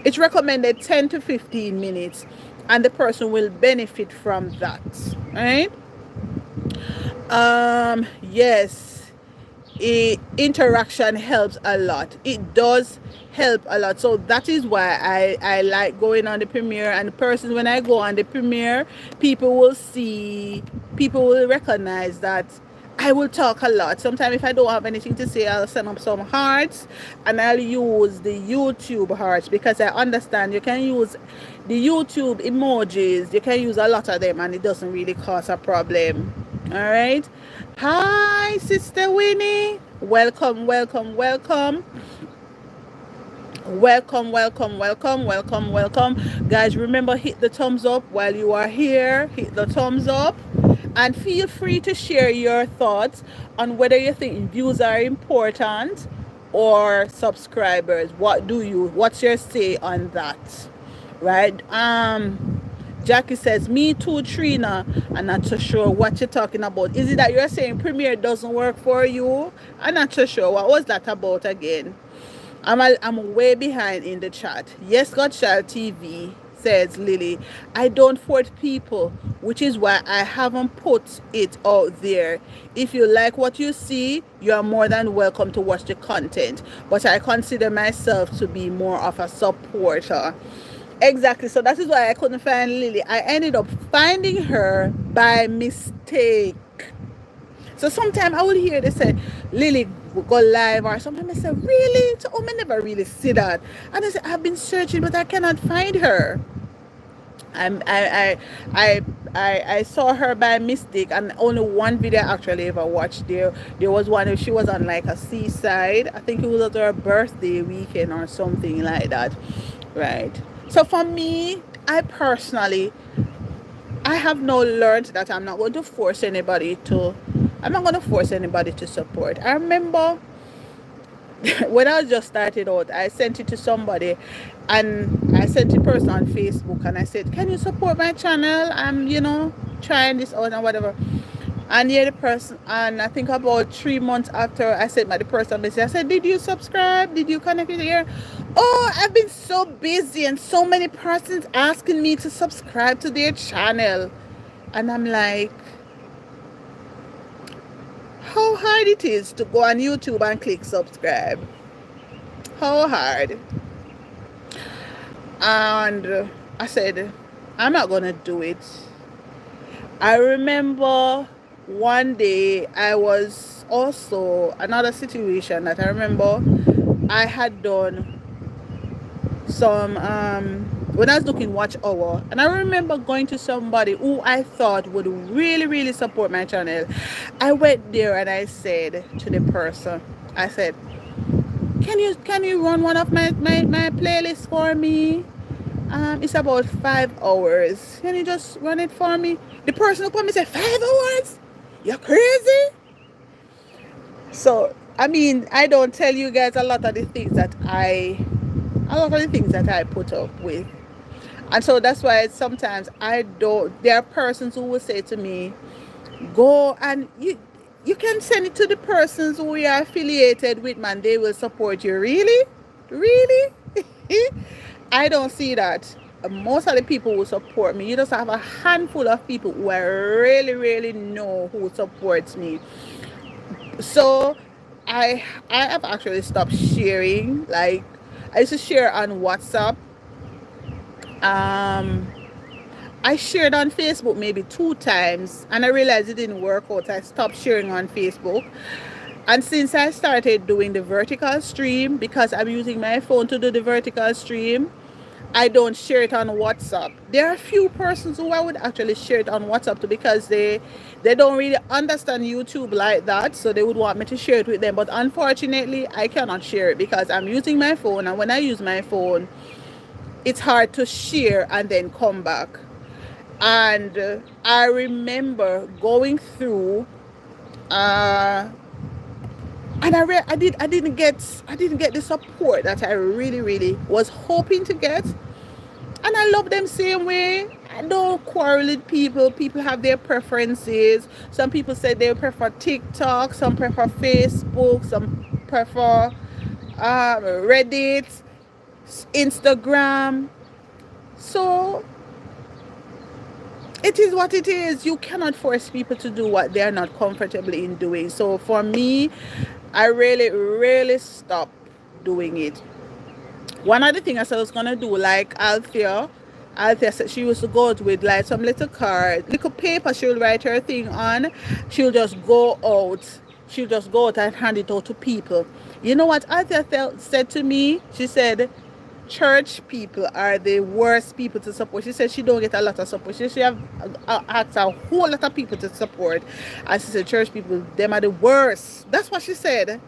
It's recommended 10 to 15 minutes, and the person will benefit from that, right? Yes, interaction helps a lot. It does help a lot. So that is why I like going on the premiere. And the person, when I go on the premiere, people will recognize that I will talk a lot. Sometimes if I don't have anything to say, I'll send up some hearts, and I'll use the YouTube hearts because I understand you can use the YouTube emojis. You can use a lot of them and it doesn't really cause a problem. All right. Hi, Sister Winnie. Welcome, welcome, welcome. Welcome, welcome, welcome, welcome, welcome. Guys, remember, hit the thumbs up while you are here. Hit the thumbs up. And feel free to share your thoughts on whether you think views are important or subscribers. What's your say on that? Right? Jackie says, me too, Trina. I'm not so sure what you're talking about. Is it that you're saying Premiere doesn't work for you? I'm not so sure. What was that about again? I'm way behind in the chat. Yes, Godchild TV, says Lily. I don't force people, which is why I haven't put it out there. If you like what you see, you are more than welcome to watch the content. But I consider myself to be more of a supporter. Exactly. So that is why I couldn't find Lily. I ended up finding her by mistake. So sometimes I will hear they say, Lily will go live, or sometimes I say, really? So I never really see that. And I say, I've been searching, but I cannot find her. I saw her by mistake, and only one video I actually ever watched. There was one where she was on like a seaside. I think it was at her birthday weekend or something like that. Right. So for me, I have now learned that I'm not going to force anybody to support. I remember when I just started out, I sent it to somebody, and I sent a person on Facebook, and I said, can you support my channel? I'm, trying this out and whatever. And the person, and I think about 3 months after I sent the person message, I said, did you subscribe? Did you connect with here? Oh, I've been so busy and so many persons asking me to subscribe to their channel. And I'm like, how hard it is to go on YouTube and click subscribe. How hard. And I said, I'm not going to do it. I remember one day I was also another situation that I remember I had done some when I was looking watch hour, and I remember going to somebody who I thought would really really support my channel. I went there and I said to the person, I said, can you run one of my playlists for me? It's about 5 hours. Can you just run it for me? The person who put me said, 5 hours? You're crazy? So I mean, I don't tell you guys a lot of the things that I put up with. And so that's why sometimes I don't, there are persons who will say to me, go and you can send it to the persons who we are affiliated with, man. They will support you. Really? Really? I don't see that. Most of the people who support me, you just have a handful of people who I really, really know who supports me. So I have actually stopped sharing. Like I used to share on WhatsApp. Um, I shared on Facebook maybe 2 times, and I realized it didn't work out. I stopped sharing on Facebook. And since I started doing the vertical stream, because I'm using my phone to do the vertical stream, I don't share it on WhatsApp. There are a few persons who I would actually share it on WhatsApp to, because they don't really understand YouTube like that, so they would want me to share it with them. But unfortunately, I cannot share it because I'm using my phone, and when I use my phone, it's hard to share and then come back. And I remember going through, and I didn't get the support that I really really was hoping to get. And I love them same way. I don't quarrel with people. People have their preferences. Some people say they prefer TikTok, some prefer Facebook, some prefer Reddit, Instagram. So it is what it is. You cannot force people to do what they are not comfortable in doing. So for me, I really, really stopped doing it. One of the things I said I was gonna do, like Althea said she used to go out with like some little card, little paper she'll write her thing on. She'll just go out. She'll just go out and hand it out to people. You know what Althea said to me? She said, church people are the worst people to support. She said she don't get a lot of support. She have asked a whole lot of people to support. And she said church people, them are the worst. That's what she said.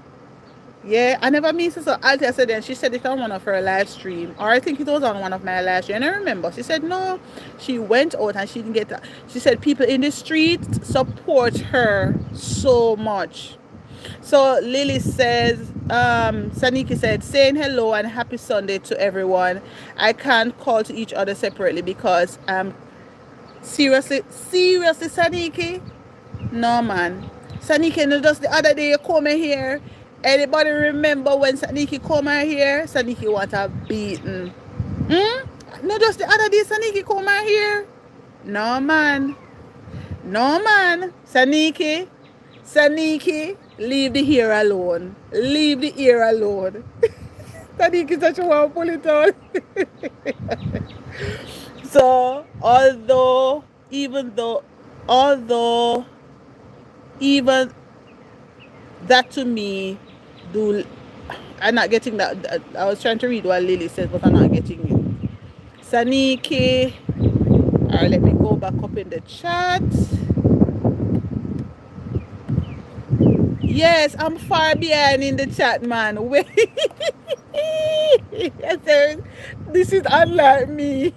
Yeah, I never mean so Althea said, and she said it on one of her live stream, or I think it was on one of my live stream. And I remember she said no, she went out and she didn't get that. She said people in the street support her so much. So Lily says, Saniki said, saying hello and happy Sunday to everyone. I can't call to each other separately because seriously Saniki? No man. Saniki, no, just the other day you come here. Anybody remember when Saniki come here? Saniki want a beaten. No, just the other day Saniki come here. No man. No man. Saniki, leave the hair alone. Leave the ear alone. Saniki such a one pull it out. So although even that to me do, I'm not getting that. I was trying to read what Lily says, but I'm not getting it. Saniki, alright, let me go back up in the chat. Yes, I'm far behind in the chat, man. Wait. This is unlike me.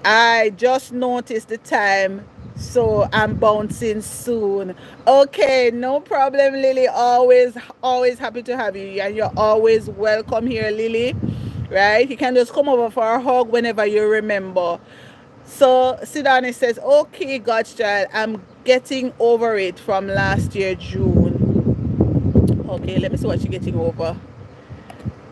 I just noticed the time, so I'm bouncing soon. Okay, no problem, Lily. Always happy to have you, and you're always welcome here, Lily. Right? You can just come over for a hug whenever you remember. So Sidani says, okay, God's child, I'm getting over it from last year, June. Okay, let me see what you're getting over.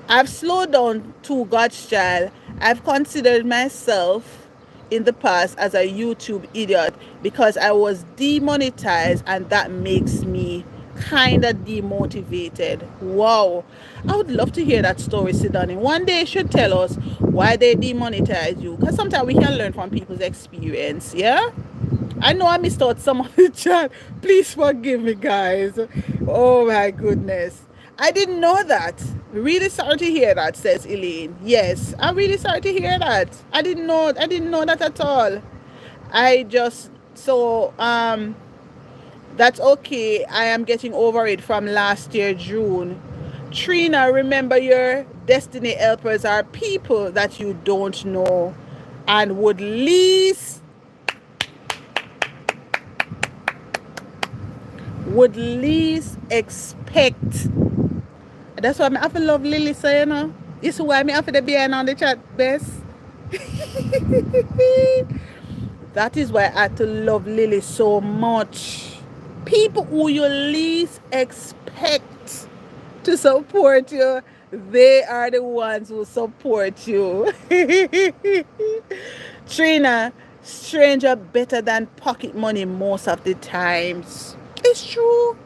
I've slowed down to God's child. I've considered myself in the past as a YouTube idiot because I was demonetized, and that makes me kind of demotivated. Wow, I would love to hear that story, Sidani. One day you should tell us why they demonetize you, because sometimes we can learn from people's experience. Yeah, I know I missed out some of the chat. Please forgive me, guys. Oh my goodness, I didn't know that. Really sorry to hear that, says Elaine. Yes, I'm really sorry to hear that. I didn't know that at all. I just so that's okay. I am getting over it from last year June. Trina, remember your destiny helpers are people that you don't know and would least expect. That's why I have to love Lily, so you know. This is why I have to be on the chat best. That is why I had to love Lily so much. People who you least expect to support you, they are the ones who support you. Trina, stranger better than pocket money most of the times. It's true.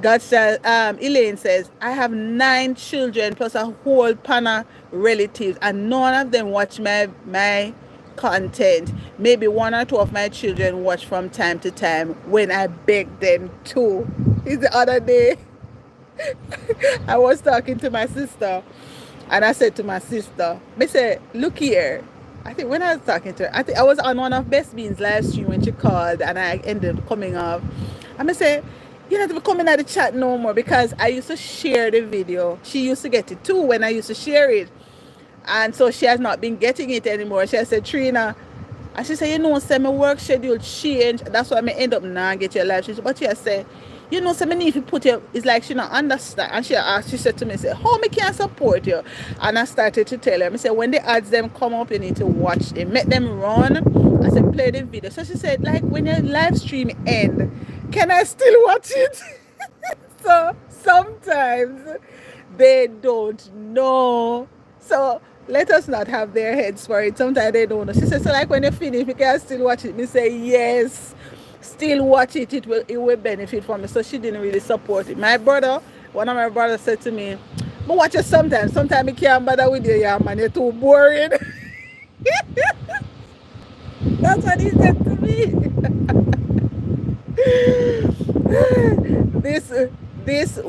God says, Elaine says, I have 9 children plus a whole pan of relatives, and none of them watch my content. Maybe 1 or 2 of my children watch from time to time when I beg them to. It's the other day. I was talking to my sister, and I said to my sister, I said, look here. I think when I was talking to her, I think I was on one of Best Bean's live stream when she called, and I ended up coming off. I'm say, you don't have to come in at the chat no more, because I used to share the video. She used to get it too when I used to share it. And so she has not been getting it anymore. She has said, Trina, and she said, you know, say my work schedule change. That's why I end up now get your live. She said, but she said, you know, so many if you put it, it's like she not understand. And she said to me, say, how me can support you? And I started to tell her, I said, when the ads them come up, you need to watch them, make them run. I said, play the video. So she said, like when your live stream end, can I still watch it? So sometimes they don't know. So let us not have their heads for it. Sometimes they don't know. She said, so like when you finish, you can still watch it. Me say, yes, still watch it. It will benefit from me. So she didn't really support it. One of my brothers said to me, but watch it sometimes. Sometimes you can't bother with you, yeah, man. You're too boring. That's what he said to me. this this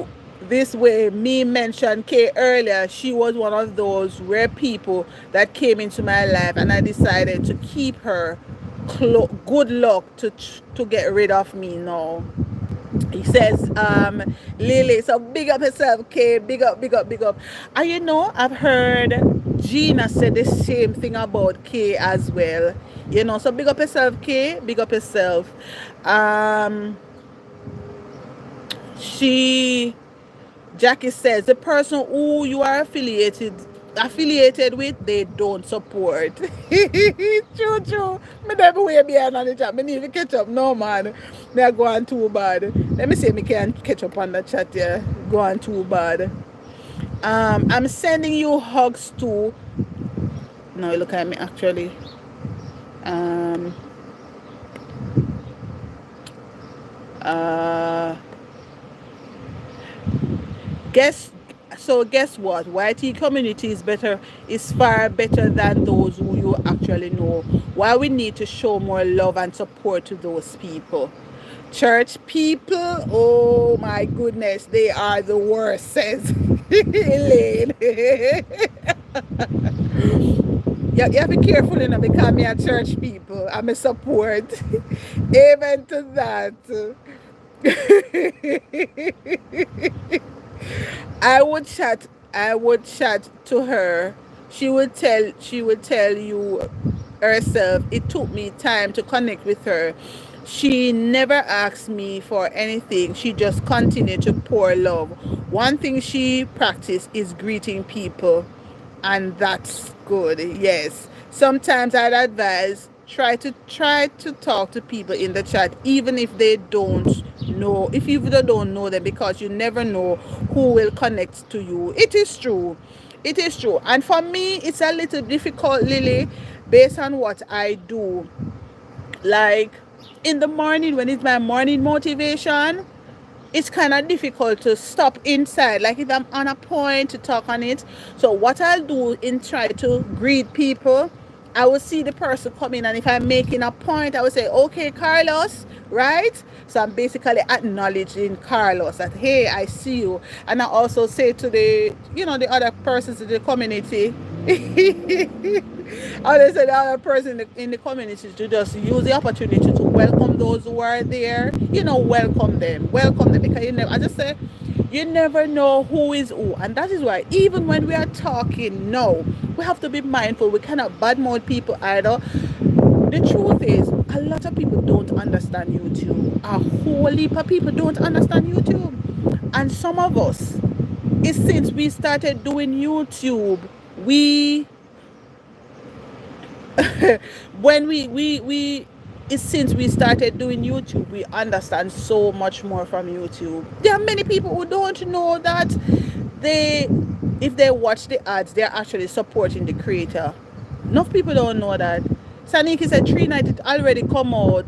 this way me mentioned Kay earlier. She was one of those rare people that came into my life, and I decided to keep her. Good luck to get rid of me now. He says, Lily, so big up yourself, Kay. Big up, big up, big up. And you know, I've heard Gina say the same thing about Kay as well. You know, so big up yourself, Kay. Big up yourself. She Jackie says the person who you are affiliated with, they don't support. True. Me never way behind on the chat. Me need to catch up. No man. Me are going too bad. Let me see if me can catch up on the chat here. Going too bad. I'm sending you hugs too. No, look at me actually. Guess what? YT community is far better than those who you actually know. Why we need to show more love and support to those people. Church people, oh my goodness, they are the worst, says Elaine. You have to be careful, you know, because me a church people. I'm a support. Amen to that. I would chat to her. She would tell you herself. It took me time to connect with her. She never asked me for anything. She just continued to pour love. One thing she practiced is greeting people, and that's good. Yes. Sometimes I'd advise try to talk to people in the chat, even if they don't know, if you don't know them, because you never know who will connect to you. It is true. And for me, it's a little difficult, Lily, based on what I do. Like in the morning, when it's my morning motivation, it's kind of difficult to stop inside, like if I'm on a point to talk on it. So what I'll do in try to greet people, I will see the person come in, and if I'm making a point, I would say, okay, Carlos, right? So I'm basically acknowledging Carlos that, hey, I see you. And I also say to the, the other persons in the community, I would say the other person in the community to just use the opportunity to welcome those who are there. Welcome them, because I just say, you never know who is who, and that is why even when we are talking now, we have to be mindful. We cannot badmouth people either. The truth is, a lot of people don't understand YouTube. A whole heap of people don't understand YouTube, and some of us, it's since we started doing YouTube, we when we it's since we started doing YouTube, we understand so much more from YouTube. There are many people who don't know that they, if they watch the ads, they're actually supporting the creator. Enough people don't know that. Saniki said, Trina, it already come out.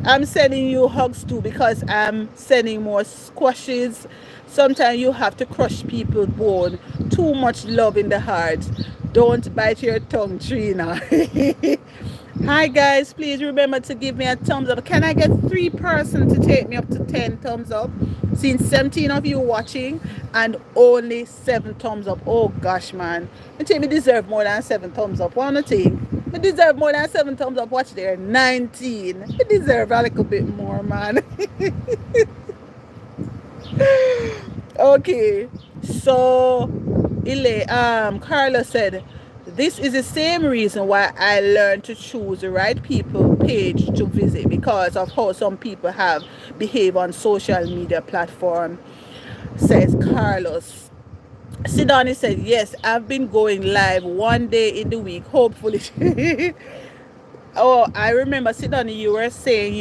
I'm sending you hugs too, because I'm sending more squashes. Sometimes you have to crush people's bone. Too much love in the heart. Don't bite your tongue, Trina. Hi guys, please remember to give me a thumbs up. Can I get 3 persons to take me up to 10 thumbs up? Since 17 of you watching and only 7 thumbs up. Oh gosh, man. I think me deserve more than 7 thumbs up. One thing. I deserve more than 7 thumbs up. Watch there. 19. I deserve a little bit more, man. Okay. So Carla said, this is the same reason why I learned to choose the right people page to visit, because of how some people have behaved on social media platform, says Carlos. Sidani said, yes, I've been going live one day in the week, hopefully. Oh, I remember, Sidani, you were saying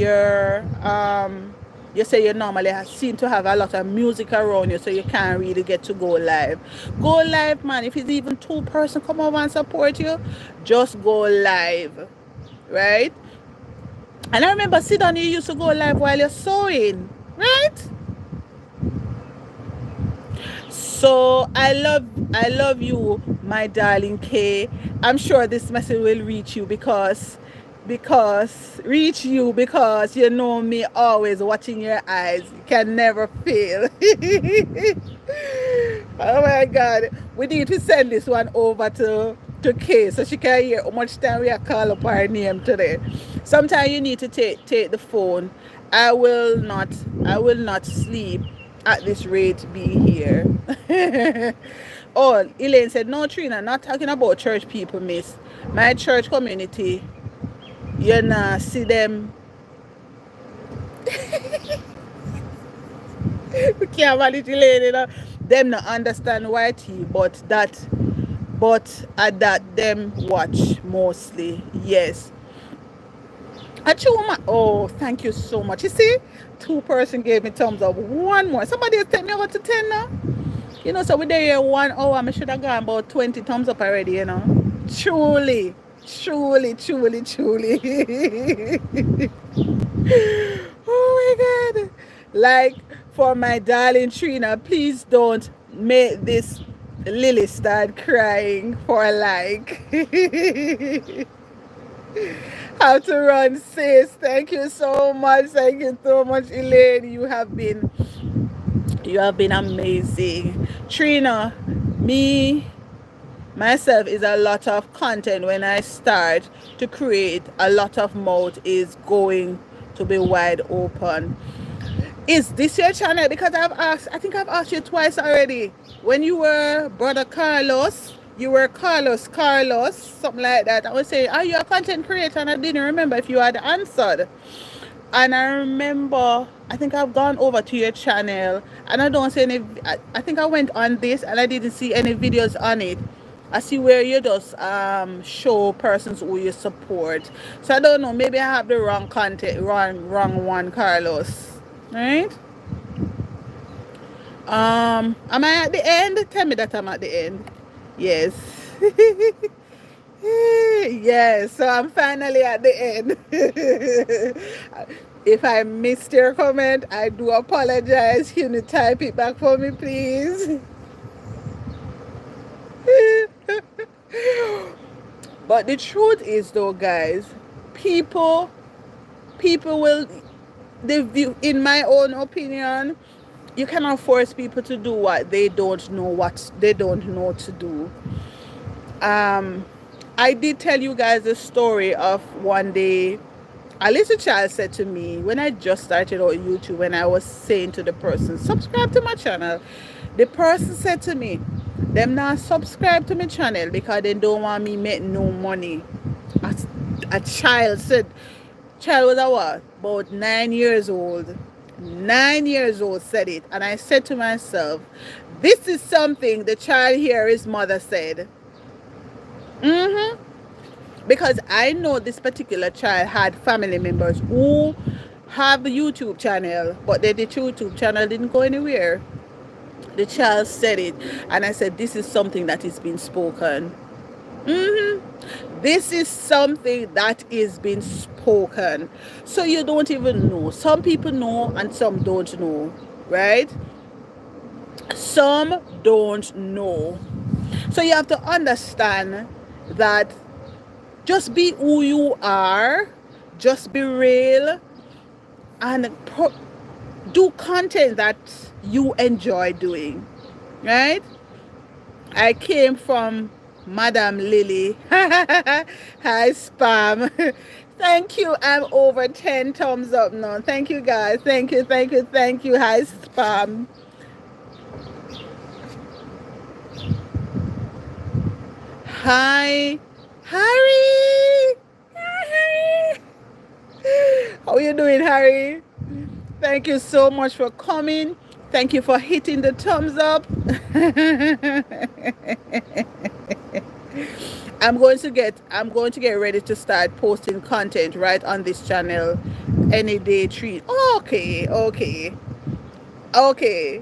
you say you normally seem to have a lot of music around you, so you can't really get to go live. Go live, man. If it's even 2 persons come over and support you, just go live, right? And I remember, Sidani, you used to go live while you're sewing, right? So I love you, my darling Kay. I'm sure this message will reach you, because you know me, always watching your eyes. You can never fail. Oh my God, we need to send this one over to Kay so she can hear how much time we are call up her name today. Sometimes you need to take the phone. I will not sleep at this rate be here. Oh, Elaine said, no, Trina, not talking about church people, miss. My church community, you know, see them. We can't manage Elaine, you know. Them not understand YT, but at that them watch mostly. Yes. Achuma. Oh, thank you so much. You see, 2 persons gave me thumbs up. One more. Somebody has taken me over to 10 now. You know, so we're there here 1 hour. I should have gone about 20 thumbs up already, you know. Truly. Oh my God. Like, for my darling Trina, please don't make this Lily start crying for a like. How to run, sis. Thank you so much. Thank you so much, Elaine. You have been amazing. Trina, myself is a lot of content. When I start to create, a lot of mouth is going to be wide open. Is this your channel? Because I think I've asked you twice already. When you were brother Carlos, you were Carlos, something like that. I was saying, are you a content creator? And I didn't remember if you had answered. And I remember, I think I've gone over to your channel, and I don't see any. I think I went on this and I didn't see any videos on it. I see where you just show persons who you support. So I don't know, maybe I have the wrong content, wrong one, Carlos. Right? Am I at the end? Tell me that I'm at the end. Yes. Yes, so I'm finally at the end. If I missed your comment, I do apologize. Can you type it back for me, please? But the truth is, though, guys, people people will, they view, in my own opinion, you cannot force people to do what they don't know to do. um I did tell you guys the story of one day a little child said to me when I just started on YouTube, when I was saying to the person, subscribe to my channel. The person said to me, them not subscribe to my channel because they don't want me make no money. A, a child said, child was a what? About 9 years old. 9 years old said it. And I said to myself, this is something the child here, his mother said. Mm-hmm. Because I know this particular child had family members who have a YouTube channel, but the YouTube channel didn't go anywhere. The child said it, and I said, this is something that is being spoken. This is something that is being spoken. So you don't even know. Some people know and some don't know, right? Some don't know. So you have to understand that just be who you are, just be real, and do content that you enjoy doing, right? I came from Madam Lily. Hi, spam. Thank you. I'm over 10 thumbs up now. Thank you, guys. Thank you, thank you, thank you. Hi, spam. Hi, Harry. Hi, Harry. How are you doing, Harry? Thank you so much for coming. Thank you for hitting the thumbs up. I'm going to get ready to start posting content right on this channel any day. Treat. Okay, okay, okay.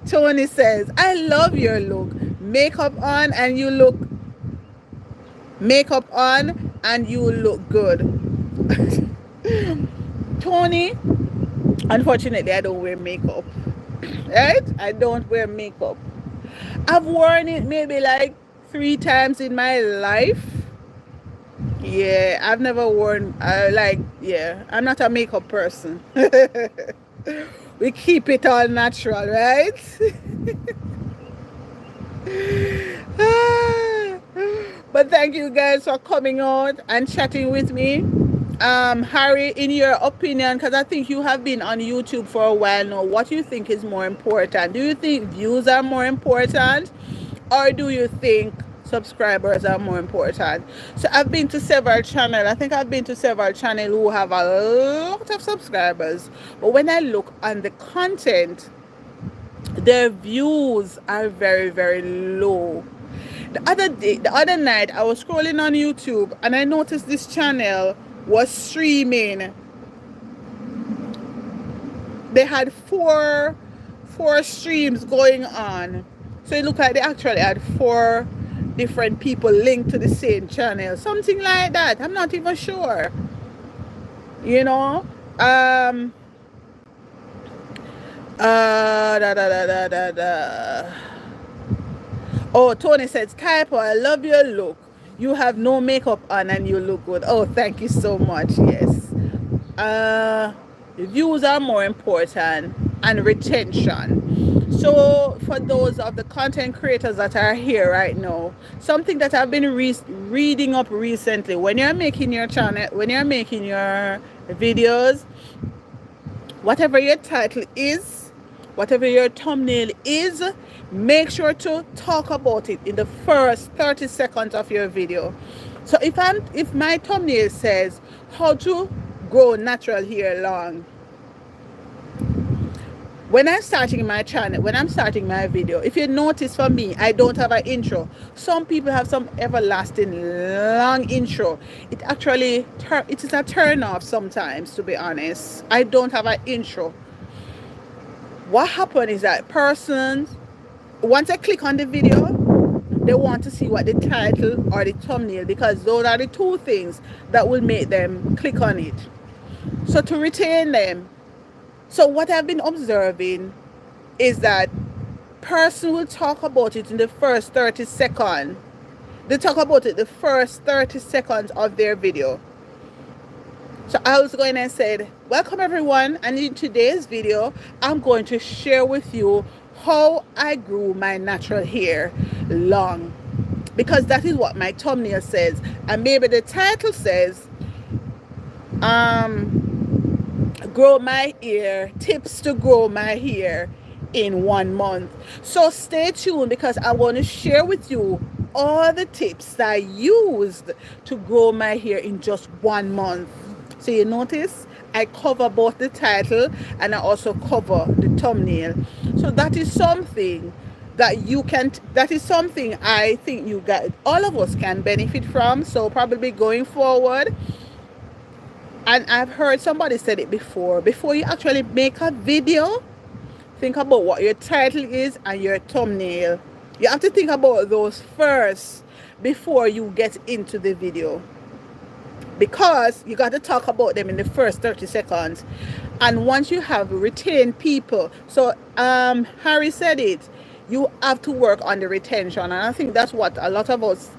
Tony says, I love your look. Makeup on and you look good. Tony, unfortunately, I don't wear makeup. Right? I don't wear makeup. I've worn it maybe like 3 times in my life. Yeah, I've never worn, yeah, I'm not a makeup person. We keep it all natural, right? But thank you guys for coming out and chatting with me. Harry, in your opinion, because I think you have been on YouTube for a while now, what do you think is more important? Do you think views are more important, or do you think subscribers are more important? So I've been to several channels. I think I've been to several channels who have a lot of subscribers, but when I look on the content, their views are very, very low. The other night, I was scrolling on YouTube and I noticed this channel was streaming. They had four streams going on. So it looked like they actually had 4 different people linked to the same channel. Something like that. I'm not even sure. You know? Da, da, da, da, da, da. Oh, Tony says, Typo, I love your look. You have no makeup on and you look good. Oh, thank you so much. Yes. Views are more important, and retention. So for those of the content creators that are here right now, something that I've been reading up recently, when you're making your channel, when you're making your videos, whatever your title is, whatever your thumbnail is, make sure to talk about it in the first 30 seconds of your video. So if my thumbnail says how to grow natural hair long, when I'm starting my channel, when I'm starting my video, if you notice, for me, I don't have an intro. Some people have some everlasting long intro. It actually it is a turn off sometimes, to be honest. I don't have an intro. What happened is that persons, once I click on the video, they want to see what the title or the thumbnail, because those are the 2 things that will make them click on it. So to retain them, so what I've been observing is that person will talk about it in the first 30 seconds. They talk about it the first 30 seconds of their video. So I was going and said, welcome everyone, and in today's video I'm going to share with you how I grew my natural hair long, because that is what my thumbnail says, and maybe the title says grow my hair, tips to grow my hair in 1 month. So stay tuned, because I want to share with you all the tips that I used to grow my hair in just 1 month. So you notice I cover both the title and I also cover the thumbnail. So that is something that you can, that is something I think you guys, all of us can benefit from. So probably going forward, and I've heard somebody said it before you actually make a video, think about what your title is and your thumbnail. You have to think about those first before you get into the video, because you got to talk about them in the first 30 seconds. And once you have retained people, so Harry said it, you have to work on the retention, and I think that's what a lot of us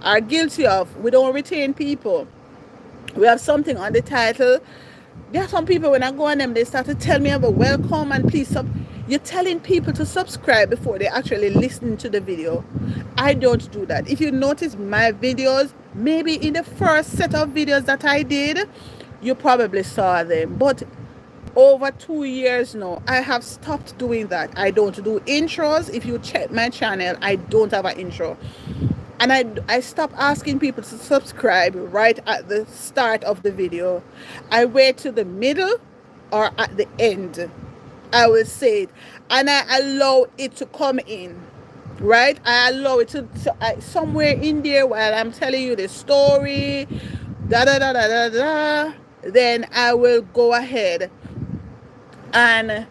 are guilty of. We don't retain people. We have something on the title. There are some people, when I go on them, they start to tell me about welcome and please you're telling people to subscribe before they actually listen to the video. I don't do that. If you notice my videos, maybe in the first set of videos that I did, you probably saw them. But over 2 years now, I have stopped doing that. I don't do intros. If you check my channel, I don't have an intro. And I stopped asking people to subscribe right at the start of the video. I wait to the middle or at the end. I will say it, and I allow it to come in, right? I allow it to somewhere in there while I'm telling you the story, da da da da da da. Then I will go ahead and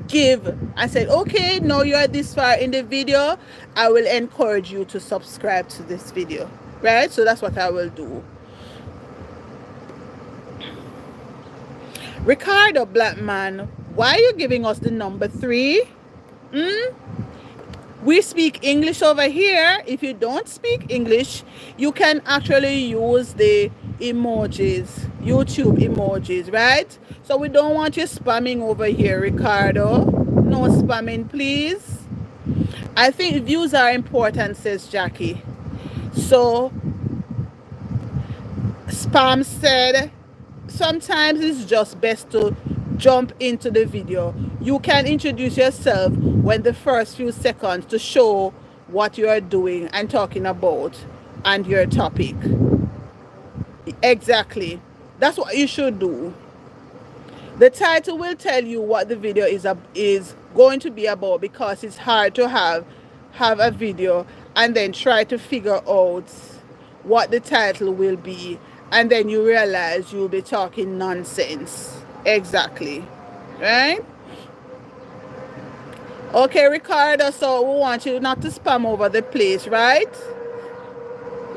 give. I said, okay, now you're this far in the video, I will encourage you to subscribe to this video, right? So that's what I will do. Ricardo Blackman, why are you giving us the number 3? We speak English over here. If you don't speak English, you can actually use the emojis, YouTube emojis, right? So we don't want you spamming over here, Ricardo. No spamming, please. I think views are important, says Jackie. So Spam said, sometimes it's just best to jump into the video. You can introduce yourself when the first few seconds to show what you are doing and talking about and your topic. Exactly. That's what you should do. The title will tell you what the video is going to be about, because it's hard to have a video and then try to figure out what the title will be, and then you realize you'll be talking nonsense. Exactly. Right? Okay, Ricardo, so we want you not to spam over the place, right?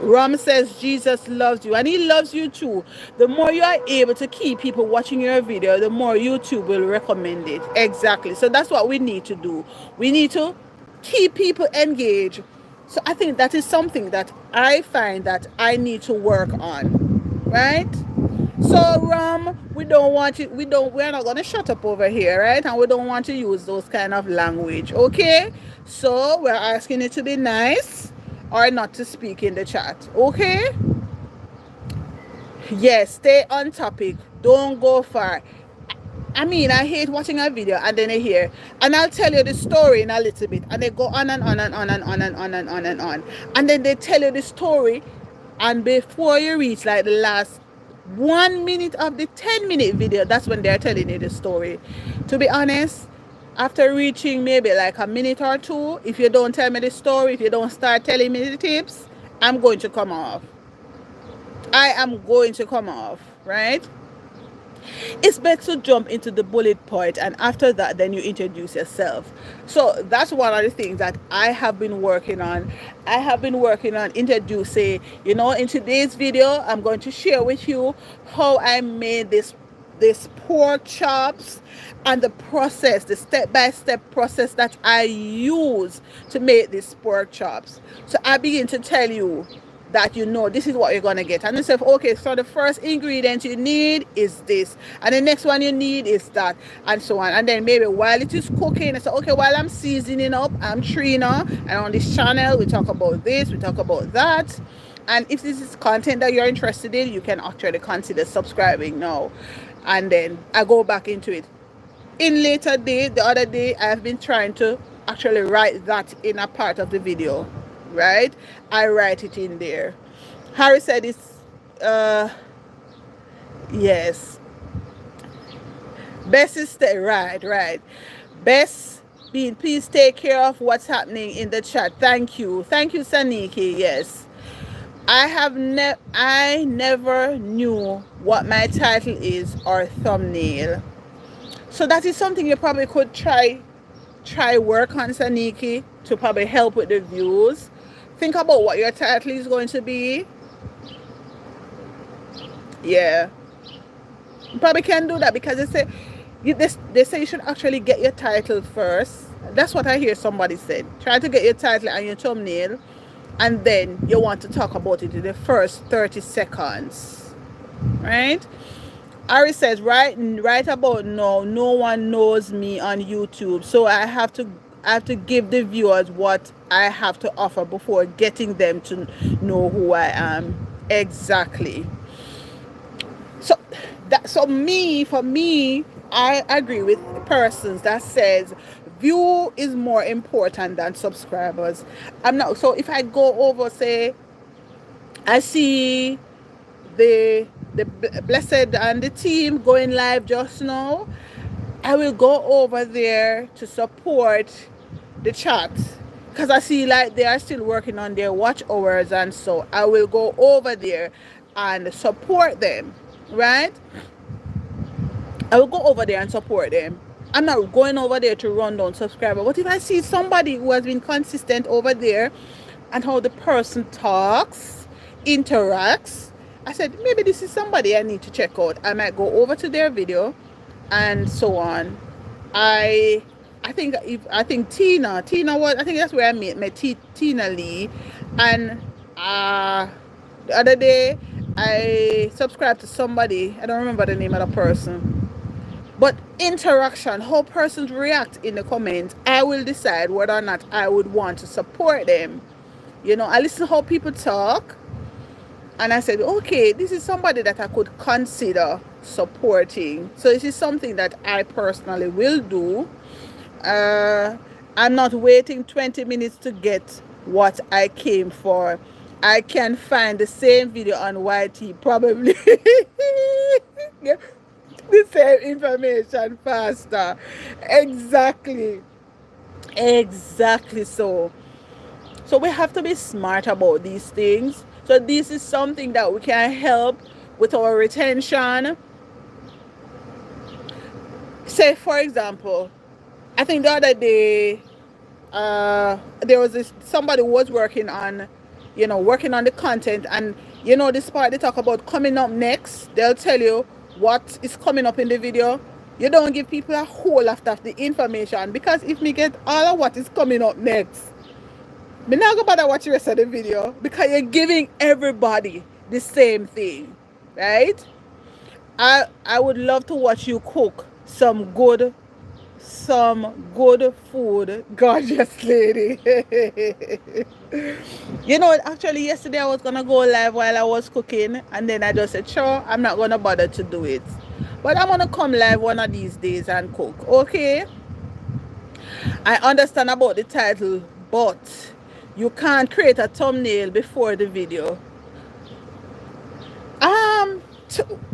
Ram says Jesus loves you, and he loves you too. The more you are able to keep people watching your video, the more YouTube will recommend it. Exactly. So that's what we need to do. We need to keep people engaged. So I think that is something that I find that I need to work on, right? So Ram, we don't want you, we're not gonna shut up over here, right? And we don't want to use those kind of language, okay? So we're asking you to be nice or not to speak in the chat, okay? Yes, stay on topic. Don't go far. I mean, I hate watching a video and then I hear, and I'll tell you the story in a little bit, and they go on and on and on and on and on and on and on. And then they tell you the story, and before you reach like the last 1 minute of the 10-minute video, that's when they're telling you the story. To be honest, after reaching maybe like a minute or two, if you don't tell me the story, if you don't start telling me the tips, I'm going to come off. I am going to come off, right? It's better to jump into the bullet point, and after that then you introduce yourself. So that's one of the things that I have been working on. I have been working on introducing, in today's video I'm going to share with you how I made this this pork chops and the process, the step-by-step process that I use to make these pork chops. So I begin to tell you that this is what you're gonna get. And you say, okay, so the first ingredient you need is this, and the next one you need is that, and so on. And then maybe while it is cooking, I say, okay, while I'm seasoning up, I'm Trina, and on this channel we talk about this, we talk about that. And if this is content that you're interested in, you can actually consider subscribing now. And then I go back into it. In later day, the other day, I have been trying to actually write that in a part of the video, right? I write it in there. Harry said it's, yes. Best is right. Best being, please take care of what's happening in the chat. Thank you, Saniki. Yes. I never knew what my title is or thumbnail. So that is something you probably could try work on, Saniki, to probably help with the views. Think about what your title is going to be. Yeah. You probably can do that because they say you should actually get your title first. That's what I hear somebody said. Try to get your title and your thumbnail, and then you want to talk about it in the first 30 seconds, right? Ari says, right about now, no one knows me on YouTube, so I have to give the viewers what I have to offer before getting them to know who I am. Exactly. For me, I agree with persons that says view is more important than subscribers. So if I go over, say, I see the Blessed and the team going live just now, I will go over there to support the chat because I see like they are still working on their watch hours, and so I will go over there and support them, right? I will go over there and support them. I'm not going over there to run down subscriber. But if I see somebody who has been consistent over there and how the person talks, interacts, I said, maybe this is somebody I need to check out. I might go over to their video and so on. I think Tina was, I think that's where I met Tina Lee. And the other day I subscribed to somebody, I don't remember the name of the person. But interaction, how persons react in the comments, I will decide whether or not I would want to support them. I listen to how people talk, and I said, okay, this is somebody that I could consider supporting. So this is something that I personally will do. I'm not waiting 20 minutes to get what I came for. I can find the same video on YT probably. Yeah. The same information faster. Exactly. So we have to be smart about these things. So this is something that we can help with our retention. Say, for example, I think the other day there was somebody who was working on the content, and this part they talk about coming up next. They'll tell you what is coming up in the video. You don't give people a whole lot of the information, because if me get all of what is coming up next, me not go bother watch the rest of the video, because you're giving everybody the same thing, right? I would love to watch you cook some good food, gorgeous lady. Actually yesterday I was gonna go live while I was cooking, and then I just said, sure, I'm not gonna bother to do it, but I'm gonna come live one of these days and cook. Okay, I understand about the title, but you can't create a thumbnail before the video.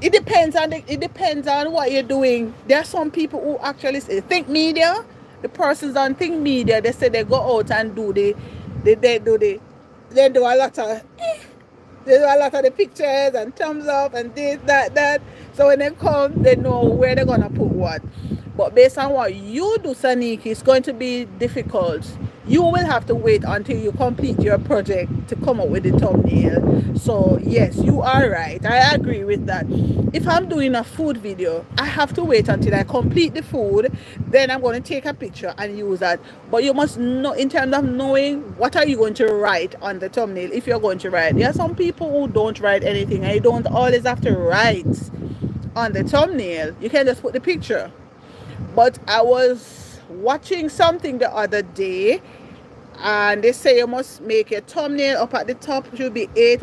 It depends on what you're doing. There are some people who actually say Think Media. The persons on Think Media, they say they go out and they do a lot of the pictures and thumbs up and this, that. So when they come, they know where they're gonna put what. But based on what you do, Saniki, it's going to be difficult You will have to wait until you complete your project to come up with the thumbnail. So yes, you are right. I agree with that. If I'm doing a food video, I have to wait until I complete the food. Then I'm going to take a picture and use that. But you must know, in terms of knowing what are you going to write on the thumbnail, if you're going to write. There are some people who don't write anything, and you don't always have to write on the thumbnail. You can just put the picture. But I was watching something the other day, and they say you must make a thumbnail. Up at the top should be eight,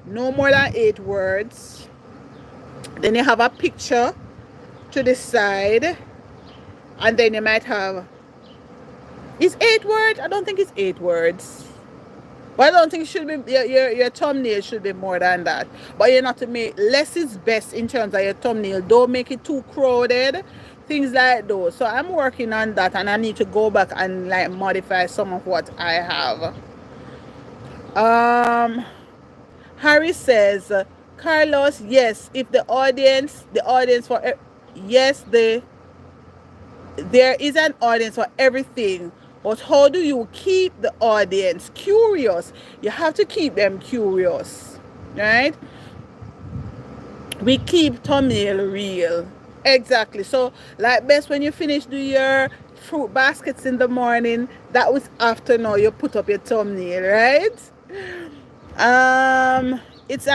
no more than 8 words. Then you have a picture to the side, and then you might have, it's 8 words. I don't think it's 8 words. But I don't think it should be, your thumbnail should be more than that. But you have to make, less is best in terms of your thumbnail. Don't make it too crowded. Things like those. So I'm working on that, and I need to go back and like modify some of what I have. Harry says, Carlos, yes, if the audience for, yes, there is an audience for everything, but how do you keep the audience curious? You have to keep them curious, right? We keep thumbnail real. Exactly. So like best when you finish do your fruit baskets in the morning, that was after now you put up your thumbnail, right? It's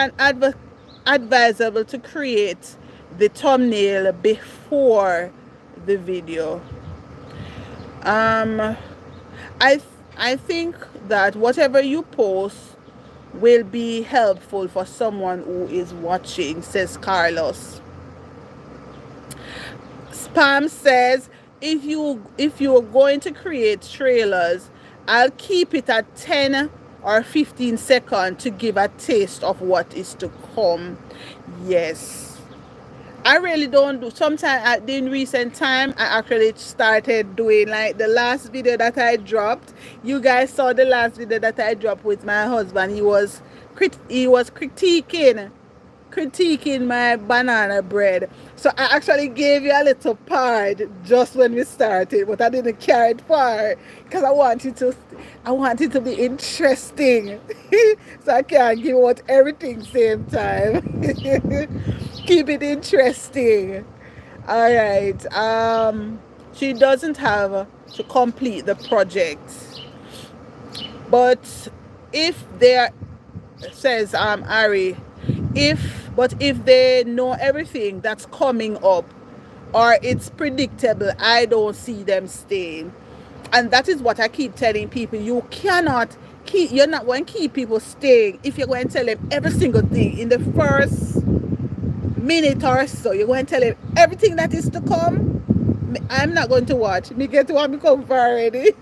advisable to create the thumbnail before the video. I think that whatever you post will be helpful for someone who is watching, says Carlos. Spam says, if you are going to create trailers, I'll keep it at 10 or 15 seconds to give a taste of what is to come. Yes, I really don't do. Sometimes in recent time, I actually started doing like the last video that I dropped. You guys saw the last video that I dropped with my husband. He was critiquing my banana bread. So I actually gave you a little part just when we started, but I didn't carry it far because I wanted to be interesting. So I can't give out everything same time. Keep it interesting. All right. She doesn't have to complete the project, but if there, says Ari, if they know everything that's coming up or it's predictable, I don't see them staying. And that is what I keep telling people. You're not going to keep people staying if you're going to tell them every single thing in the first minute or so. You're going to tell them everything that is to come. I'm not going to watch. Me get to want me come for already.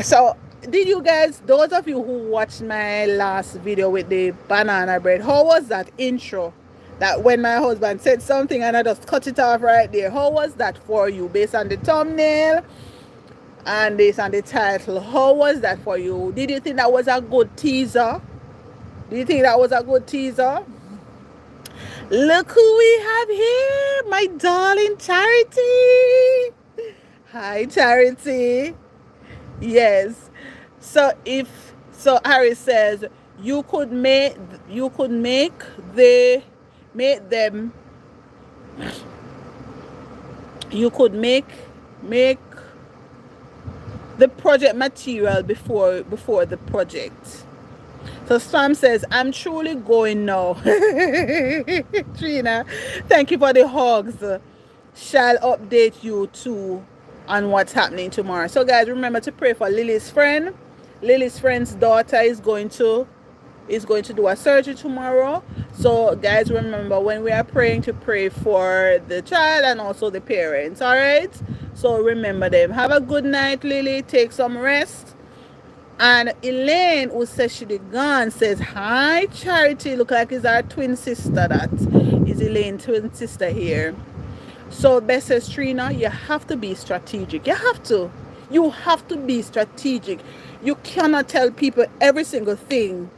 So did you guys, those of you who watched my last video with the banana bread, how was that intro? That when my husband said something and I just cut it off right there, how was that for you based on the thumbnail and based on the title? How was that for you? Did you think that was a good teaser? Do you think that was a good teaser? Look who we have here, my darling Charity. Hi, Charity. Yes. So Harry says you could make the project material before the project. So Sam says, I'm truly going now. Trina, thank you for the hugs. Shall update you too on what's happening tomorrow. So guys, remember to pray for Lily's friend. Lily's friend's daughter is going to do a surgery tomorrow. So guys, remember when we are praying to pray for the child and also the parents. All right, so remember them. Have a good night, Lily. Take some rest. And Elaine, who says she be gone, says, hi, Charity. Look like it's our twin sister. That is Elaine's twin sister here. So Beth says, Trina, you have to be strategic. You have to be strategic. You cannot tell people every single thing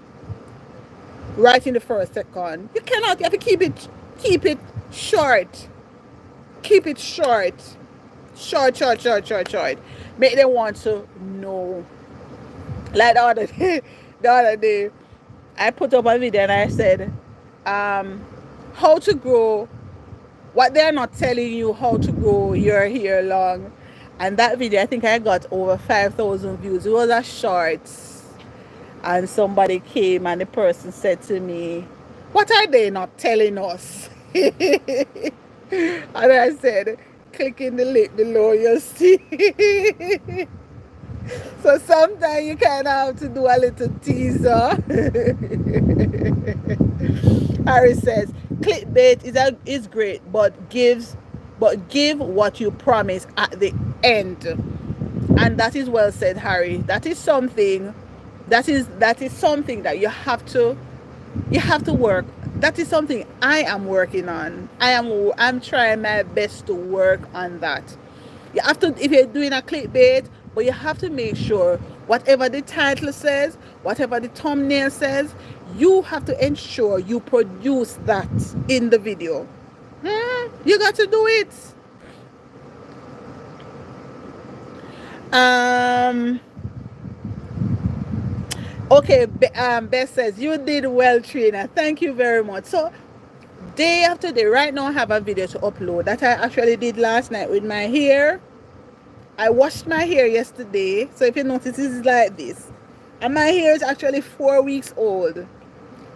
right in the first second. You cannot. You have to keep it short. Keep it short. short. Make them want to know. Like the other day, I put up a video and I said, how to grow what they're not telling you how to grow your hair long. And that video, I think I got over 5,000 views. It was a short. And somebody came and the person said to me, what are they not telling us? And I said, click in the link below, you'll see. So sometimes you kind of have to do a little teaser. Harry says, clickbait is great, but give what you promise at the end. And that is well said, Harry. That is something that you have to work. That is something I am working on. I'm trying my best to work on that. You have to, if you're doing a clickbait, but you have to make sure whatever the title says, whatever the thumbnail says, you have to ensure you produce that in the video. You got to do it. Okay, Beth says, you did well, Trina. Thank you very much. So, day after day, right now I have a video to upload that I actually did last night with my hair. I washed my hair yesterday. So, if you notice, it's like this. And my hair is actually 4 weeks old.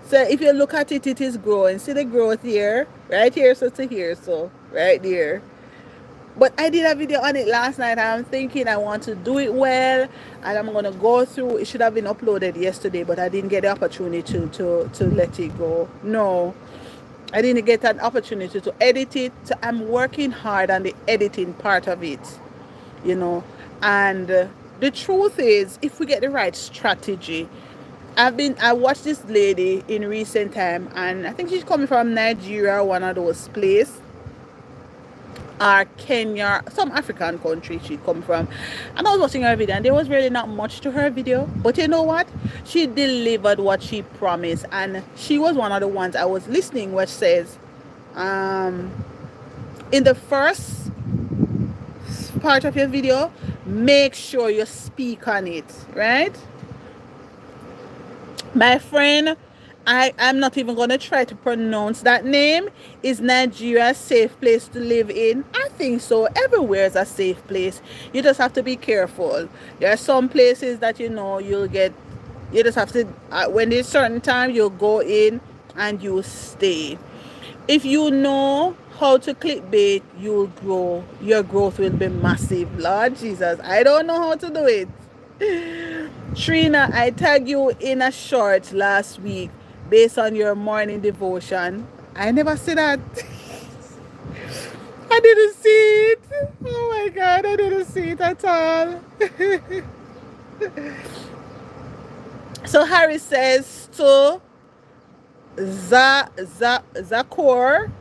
So, if you look at it, it is growing. See the growth here? Right here, so to here, so right there. But I did a video on it last night. I'm thinking I want to do it well, and I'm going to go through. It should have been uploaded yesterday, but I didn't get the opportunity to let it go. No, I didn't get an opportunity to edit it. So I'm working hard on the editing part of it, and the truth is, if we get the right strategy, I watched this lady in recent time, and I think she's coming from Nigeria, one of those places, or Kenya, some African country she come from. And I was watching her video, and there was really not much to her video, but you know what, she delivered what she promised. And she was one of the ones I was listening, which says, in the first part of your video, make sure you speak on it, right? My friend, I'm not even going to try to pronounce that name. Is Nigeria a safe place to live in? I think so. Everywhere is a safe place. You just have to be careful. There are some places that you just have to, when there's certain time, you'll go in and you'll stay. If you know how to clickbait, you'll grow. Your growth will be massive. Lord Jesus, I don't know how to do it. Trina, I tagged you in a short last week based on your morning devotion. I never see that. I didn't see it. Oh my God, I didn't see it at all. So Harry says to Zakor,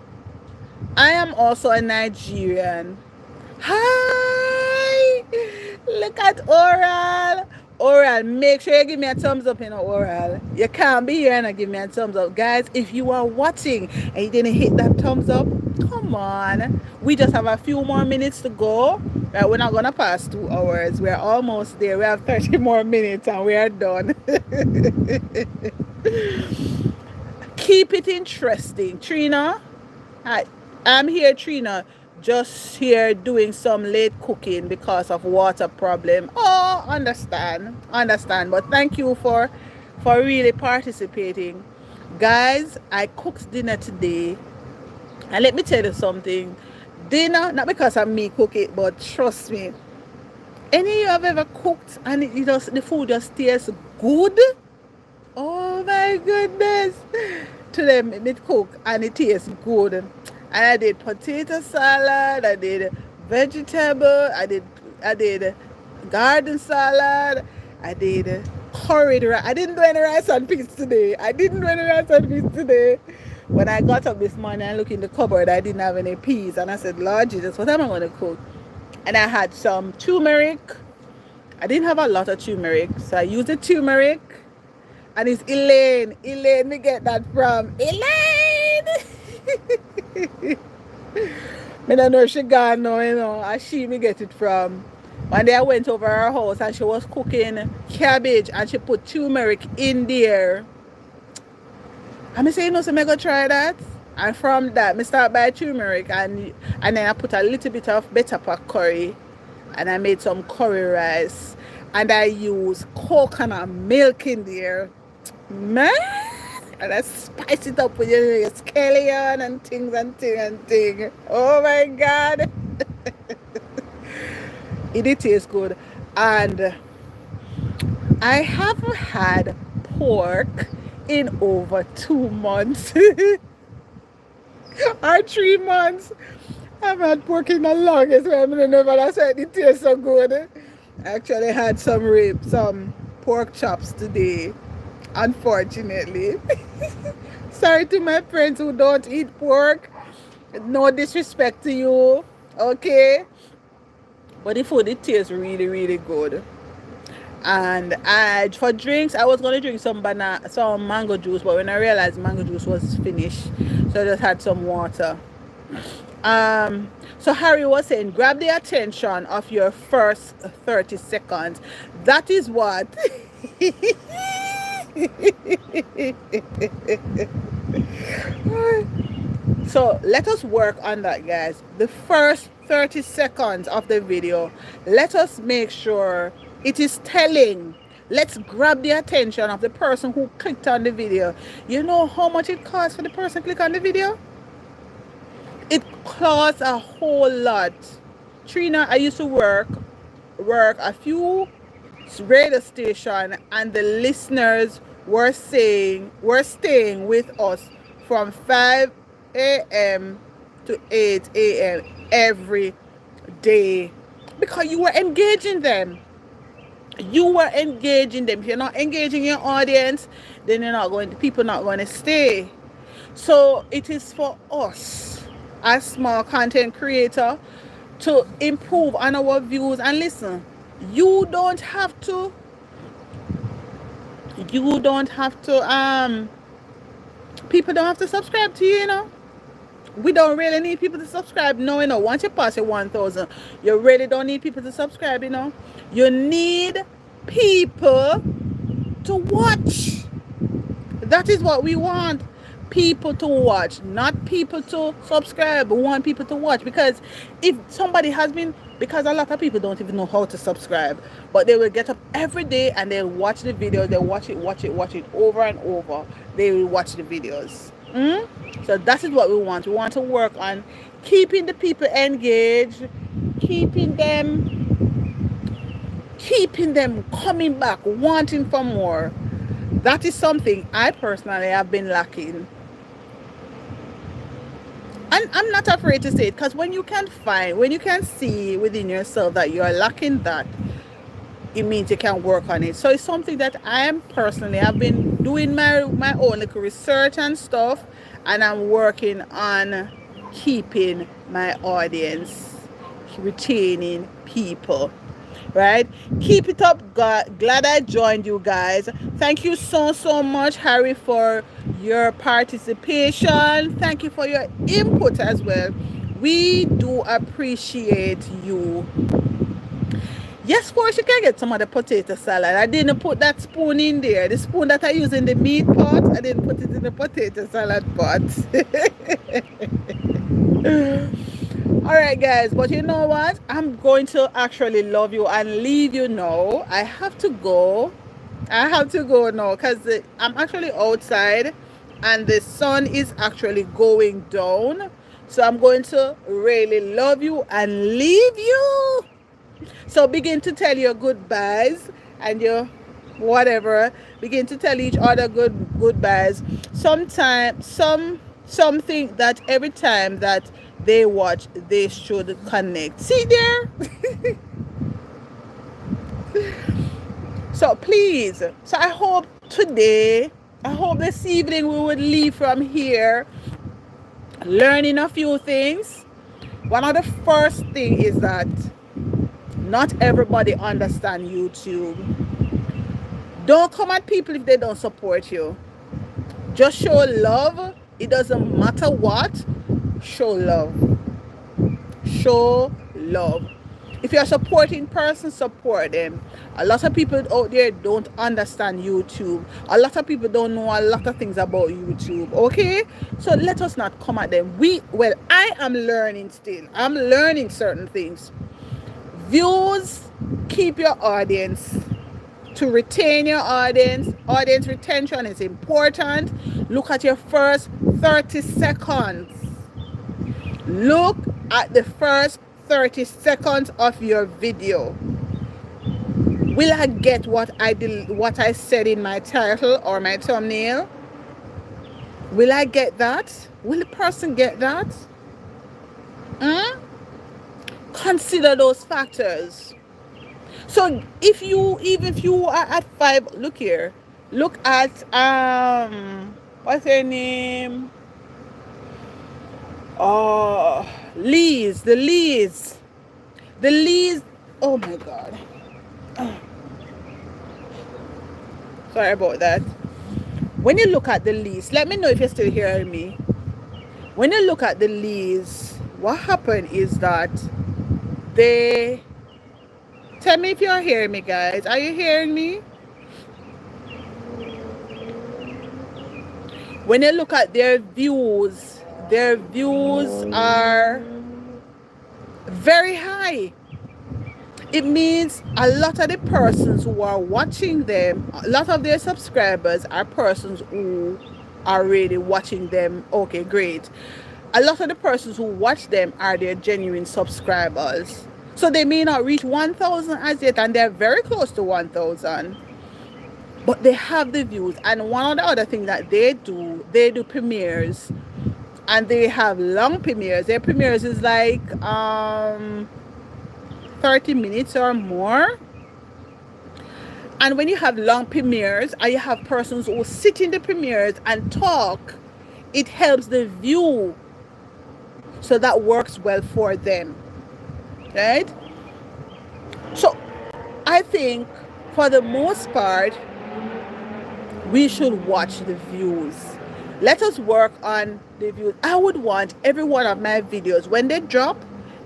I am also a Nigerian. Hi! Look at Oral. Oral, make sure you give me a thumbs up, Oral. You can't be here and not give me a thumbs up. Guys, if you are watching and you didn't hit that thumbs up, come on. We just have a few more minutes to go. Right, we're not going to pass 2 hours. We're almost there. We have 30 more minutes and we are done. Keep it interesting. Trina, I'm here, Trina. Just here doing some late cooking because of water problem. Oh, understand. But thank you for really participating. Guys, I cooked dinner today. And let me tell you something. Dinner, not because of me cook it, but trust me. Any of you have ever cooked and the food just tastes good? Oh my goodness. Today, me cook and it tastes good. And I did potato salad, I did vegetable, I did garden salad, I did curried rice. I didn't do any rice and peas today. When I got up this morning and looked in the cupboard, I didn't have any peas. And I said, Lord Jesus, what am I going to cook? And I had some turmeric. I didn't have a lot of turmeric, so I used the turmeric. And it's Elaine. Me get that from Elaine. Me don't know she gone now, you know. And she me get it from. One day I went over her house and she was cooking cabbage and she put turmeric in there. And I say, you know, so me go try that. And from that, me start by turmeric and then I put a little bit of better pot curry and I made some curry rice and I use coconut milk in there. Man, and I spice it up with your scallion and things and things and things. Oh my God. It tastes good. And I haven't had pork in over 2 months or 3 months. I've had pork in the longest time. I don't know if I said it tastes so good. I actually had some ribs, some pork chops today, unfortunately. Sorry to my friends who don't eat pork. No disrespect to you, okay? But the food, it tastes really, really good. And for drinks, I was gonna drink some mango juice, but when I realized mango juice was finished, so I just had some water. So Harry was saying, grab the attention of your first 30 seconds. That is what. So let us work on that, guys. The first 30 seconds of the video, let us make sure it is telling. Let's grab the attention of the person who clicked on the video. You know how much it costs for the person to click on the video? It costs a whole lot. Trina, I used to work a few radio station and the listeners were staying with us from 5 a.m. to 8 a.m. every day because you were engaging them. You were engaging them. If you're not engaging your audience, then people not going to stay. So it is for us as small content creator to improve on our views. And listen, you don't have to people don't have to subscribe to you, you know. We don't really need people to subscribe. No, you know, once you pass your 1,000, you really don't need people to subscribe, you know. You need people to watch. That is what we want. People to watch, not people to subscribe. We want people to watch because if somebody has been, because a lot of people don't even know how to subscribe, but they will get up every day and they'll watch the videos. They'll watch it over and over. They will watch the videos. So that is what we want. We want to work on keeping the people engaged, keeping them coming back, wanting for more. That is something I personally have been lacking. And I'm not afraid to say it because when you can see within yourself that you are lacking that, it means you can work on it. So it's something that I am personally, I've been doing my own little research and stuff, and I'm working on keeping my audience, retaining people. Right? Keep it up. Glad I joined you guys. Thank you so much, Harry, for your participation. Thank you for your input as well. We do appreciate you. Yes, of course, you can get some of the potato salad. I didn't put that spoon in there. The spoon that I use in the meat pot, I didn't put it in the potato salad pot. Alright guys, but you know what? I'm going to actually love you and leave you now. I have to go now because I'm actually outside and the sun is actually going down. So I'm going to really love you and leave you. So begin to tell your goodbyes and your whatever. Begin to tell each other goodbyes. Something that every time that they watch, they should connect. See there? So please, so I hope this evening we would leave from here learning a few things. One of the first thing is that not everybody understands YouTube. Don't come at people if they don't support you. Just show love. It doesn't matter what. Show love. show love. If you're a supporting person, support them. A lot of people out there don't understand YouTube. A lot of people don't know a lot of things about YouTube. Okay? So let us not come at them. I am learning still. I'm learning certain things. Views keep your audience. To retain your audience retention is important. Look at your first 30 seconds. Look at the first 30 seconds of your video. Will I get what I said in my title or my thumbnail? Will I get that? Will the person get that? Consider those factors. So even if you are at 5, look here. Look at what's her name? Oh, Liz. Oh my God. Sorry about that. When you look at the Liz, let me know if you're still hearing me. When you look at the Liz, what happened is that they... Tell me if you're hearing me, guys. Are you hearing me? When you look at their views are very high. It means a lot of the persons who are watching them, a lot of their subscribers are persons who are really watching them. Okay, great. A lot of the persons who watch them are their genuine subscribers. So they may not reach 1,000 as yet, and they're very close to 1,000. But they have the views. And one of the other things that they do premieres. And they have long premieres. Their premieres is like 30 minutes or more. And when you have long premieres and you have persons who sit in the premieres and talk, it helps the view. So that works well for them. Right? So I think for the most part, we should watch the views. Let us work on the views. I would want every one of my videos, when they drop,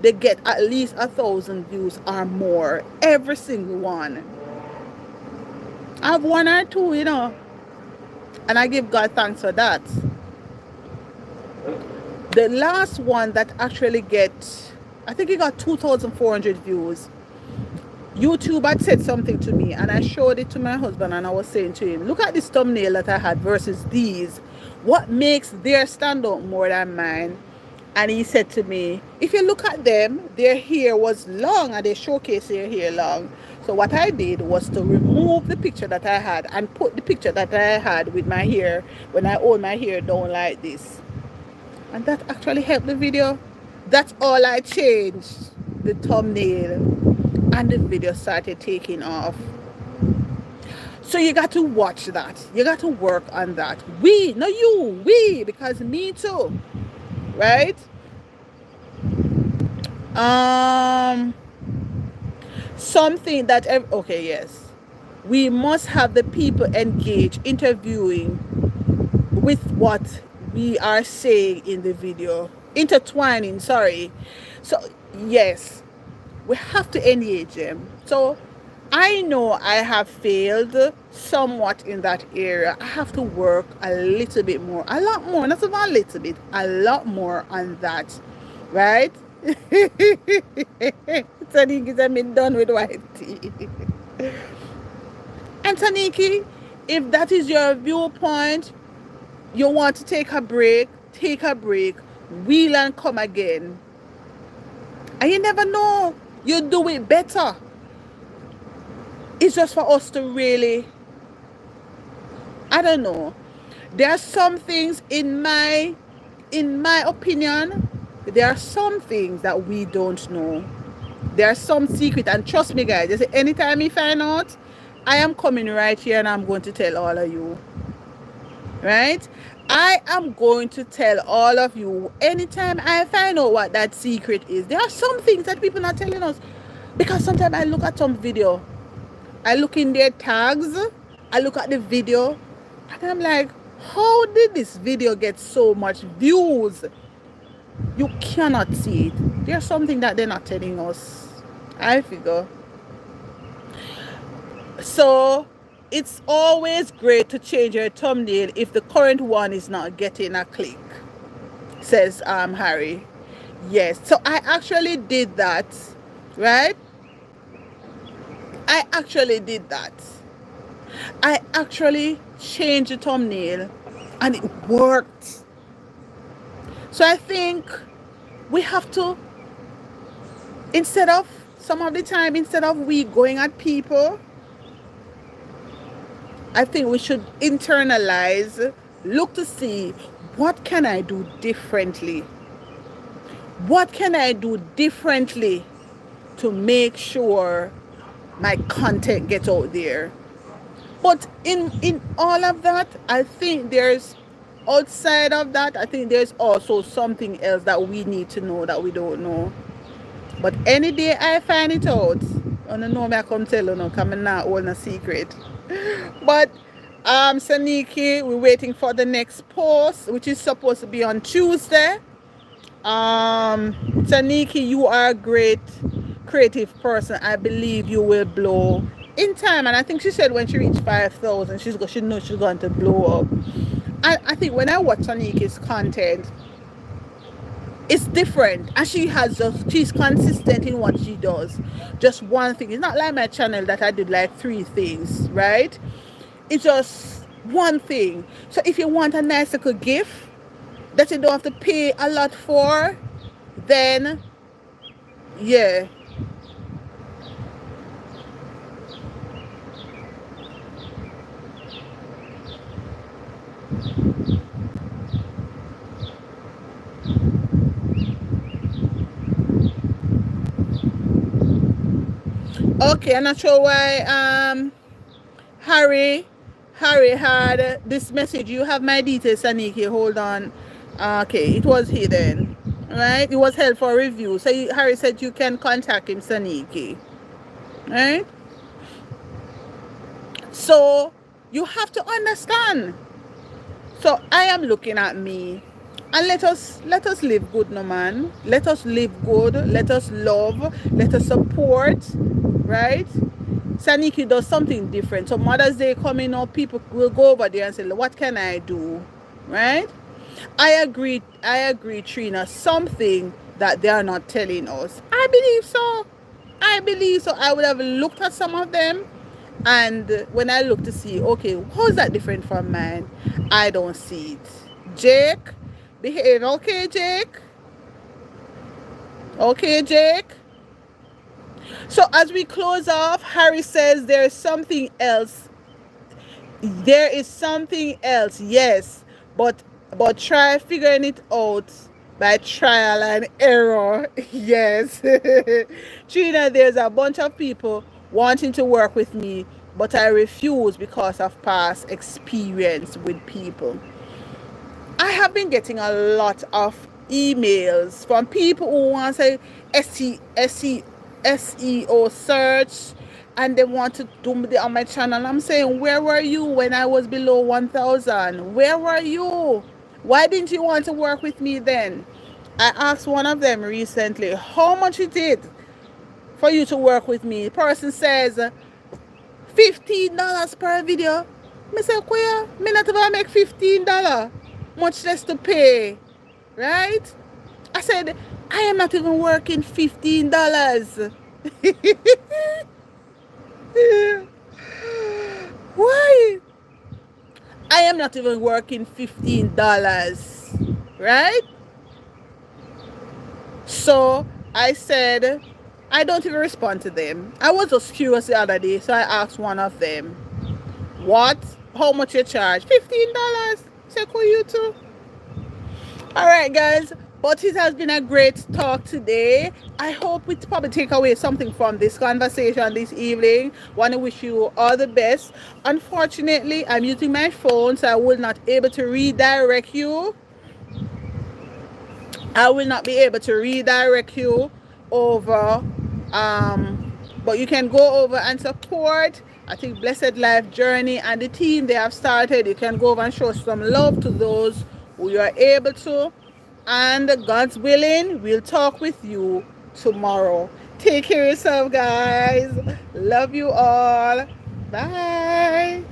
they get at least 1,000 views or more. Every single one. I have 1 or 2, and I give God thanks for that. The last one that actually I think it got 2,400 views. YouTube had said something to me, and I showed it to my husband, and I was saying to him, look at this thumbnail that I had versus these. What makes theirs stand out more than mine? And he said to me, if you look at them, their hair was long, and they showcase their hair long. So what I did was to remove the picture that I had and put the picture that I had with my hair when I hold my hair down like this. And that actually helped the video. That's all I changed, the thumbnail, and the video started taking off. So you got to watch that. You got to work on that. We, because me too, right? Something that, okay, yes. We must have the people engaged, interviewing with what we are saying in the video. Intertwining, sorry. So yes, we have to engage them. So I know I have failed somewhat in that area. I have to work a little bit more, a lot more, not even a little bit, a lot more on that, right? Taniki, I'm done with white tea. And Taniki, if that is your viewpoint, you want to take a break, wheel and come again. And you never know, you do it better. It's just for us to really, I don't know. There are some things in my opinion, there are some things that we don't know. There are some secret, and trust me guys, anytime you find out, I am coming right here and I'm going to tell all of you. Right? I am going to tell all of you anytime I find out what that secret is. There are some things that people are not telling us. Because sometimes I look at some video, I look in their tags, I look at the video, and I'm like, how did this video get so much views? You cannot see it. There's something that they're not telling us, I figure. So it's always great to change your thumbnail if the current one is not getting a click, says Harry. Yes, so I actually did that, right? I actually did that. I actually changed the thumbnail and it worked. So I think we have to, instead of, some of the time, instead of we going at people, I think we should internalize, look to see, what can I do differently? What can I do differently to make sure my content gets out there? But in all of that, I think there's, outside of that, I think there's also something else that we need to know that we don't know. But any day I find it out, I don't know me I come tell you no, because I'm not holding a secret. But Saniki, we're waiting for the next post, which is supposed to be on Tuesday. Saniki, you are a great creative person. I believe you will blow in time. And I think she said when she reached 5,000, she knows she's going to blow up. I think when I watch Saniki's content, it's different, and she's consistent in what she does. Just one thing. It's not like my channel that I did like 3 things, right? It's just one thing. So if you want a nice little gift that you don't have to pay a lot for, then yeah. Okay, I'm not sure why Harry had this message. You have my details, Saniki. Hold on. Okay, it was hidden. Right? It was held for review. So Harry said you can contact him, Saniki. Right? So you have to understand. So I am looking at me. And let us live good, no man. Let us live good. Let us love. Let us support. Right? Saniki does something different. So Mother's Day coming up, people will go over there and say, what can I do? Right? I agree, Trina. Something that they are not telling us. I believe so. I would have looked at some of them, and when I look to see, okay, how's that different from mine? I don't see it. Jake, behave. Okay, Jake. Okay, Jake. So as we close off, Harry says there is something else. There is something else, yes, but try figuring it out by trial and error. Yes. Trina, there's a bunch of people wanting to work with me, but I refuse because of past experience with people. I have been getting a lot of emails from people who want to say SEO search, and they want to do it on my channel. I'm saying, where were you when I was below 1,000? Where were you? Why didn't you want to work with me then? I asked one of them recently how much it did for you to work with me. The person says $15 per video. I say, where? Me not even make $15, much less to pay, right? I said, I am not even working $15. Why? I am not even working $15, right? So I said, I don't even respond to them. I was just curious the other day, so I asked one of them, what? How much you charge? $15. Check with you too. All right, guys. But it has been a great talk today. I hope we probably take away something from this conversation this evening. Want to wish you all the best. Unfortunately, I'm using my phone, so I will not be able to redirect you. I will not be able to redirect you over. But you can go over and support, I think, Blessed Life Journey and the team they have started. You can go over and show some love to those who you are able to. And God's willing, we'll talk with you tomorrow. Take care of yourself, guys. Love you all. Bye.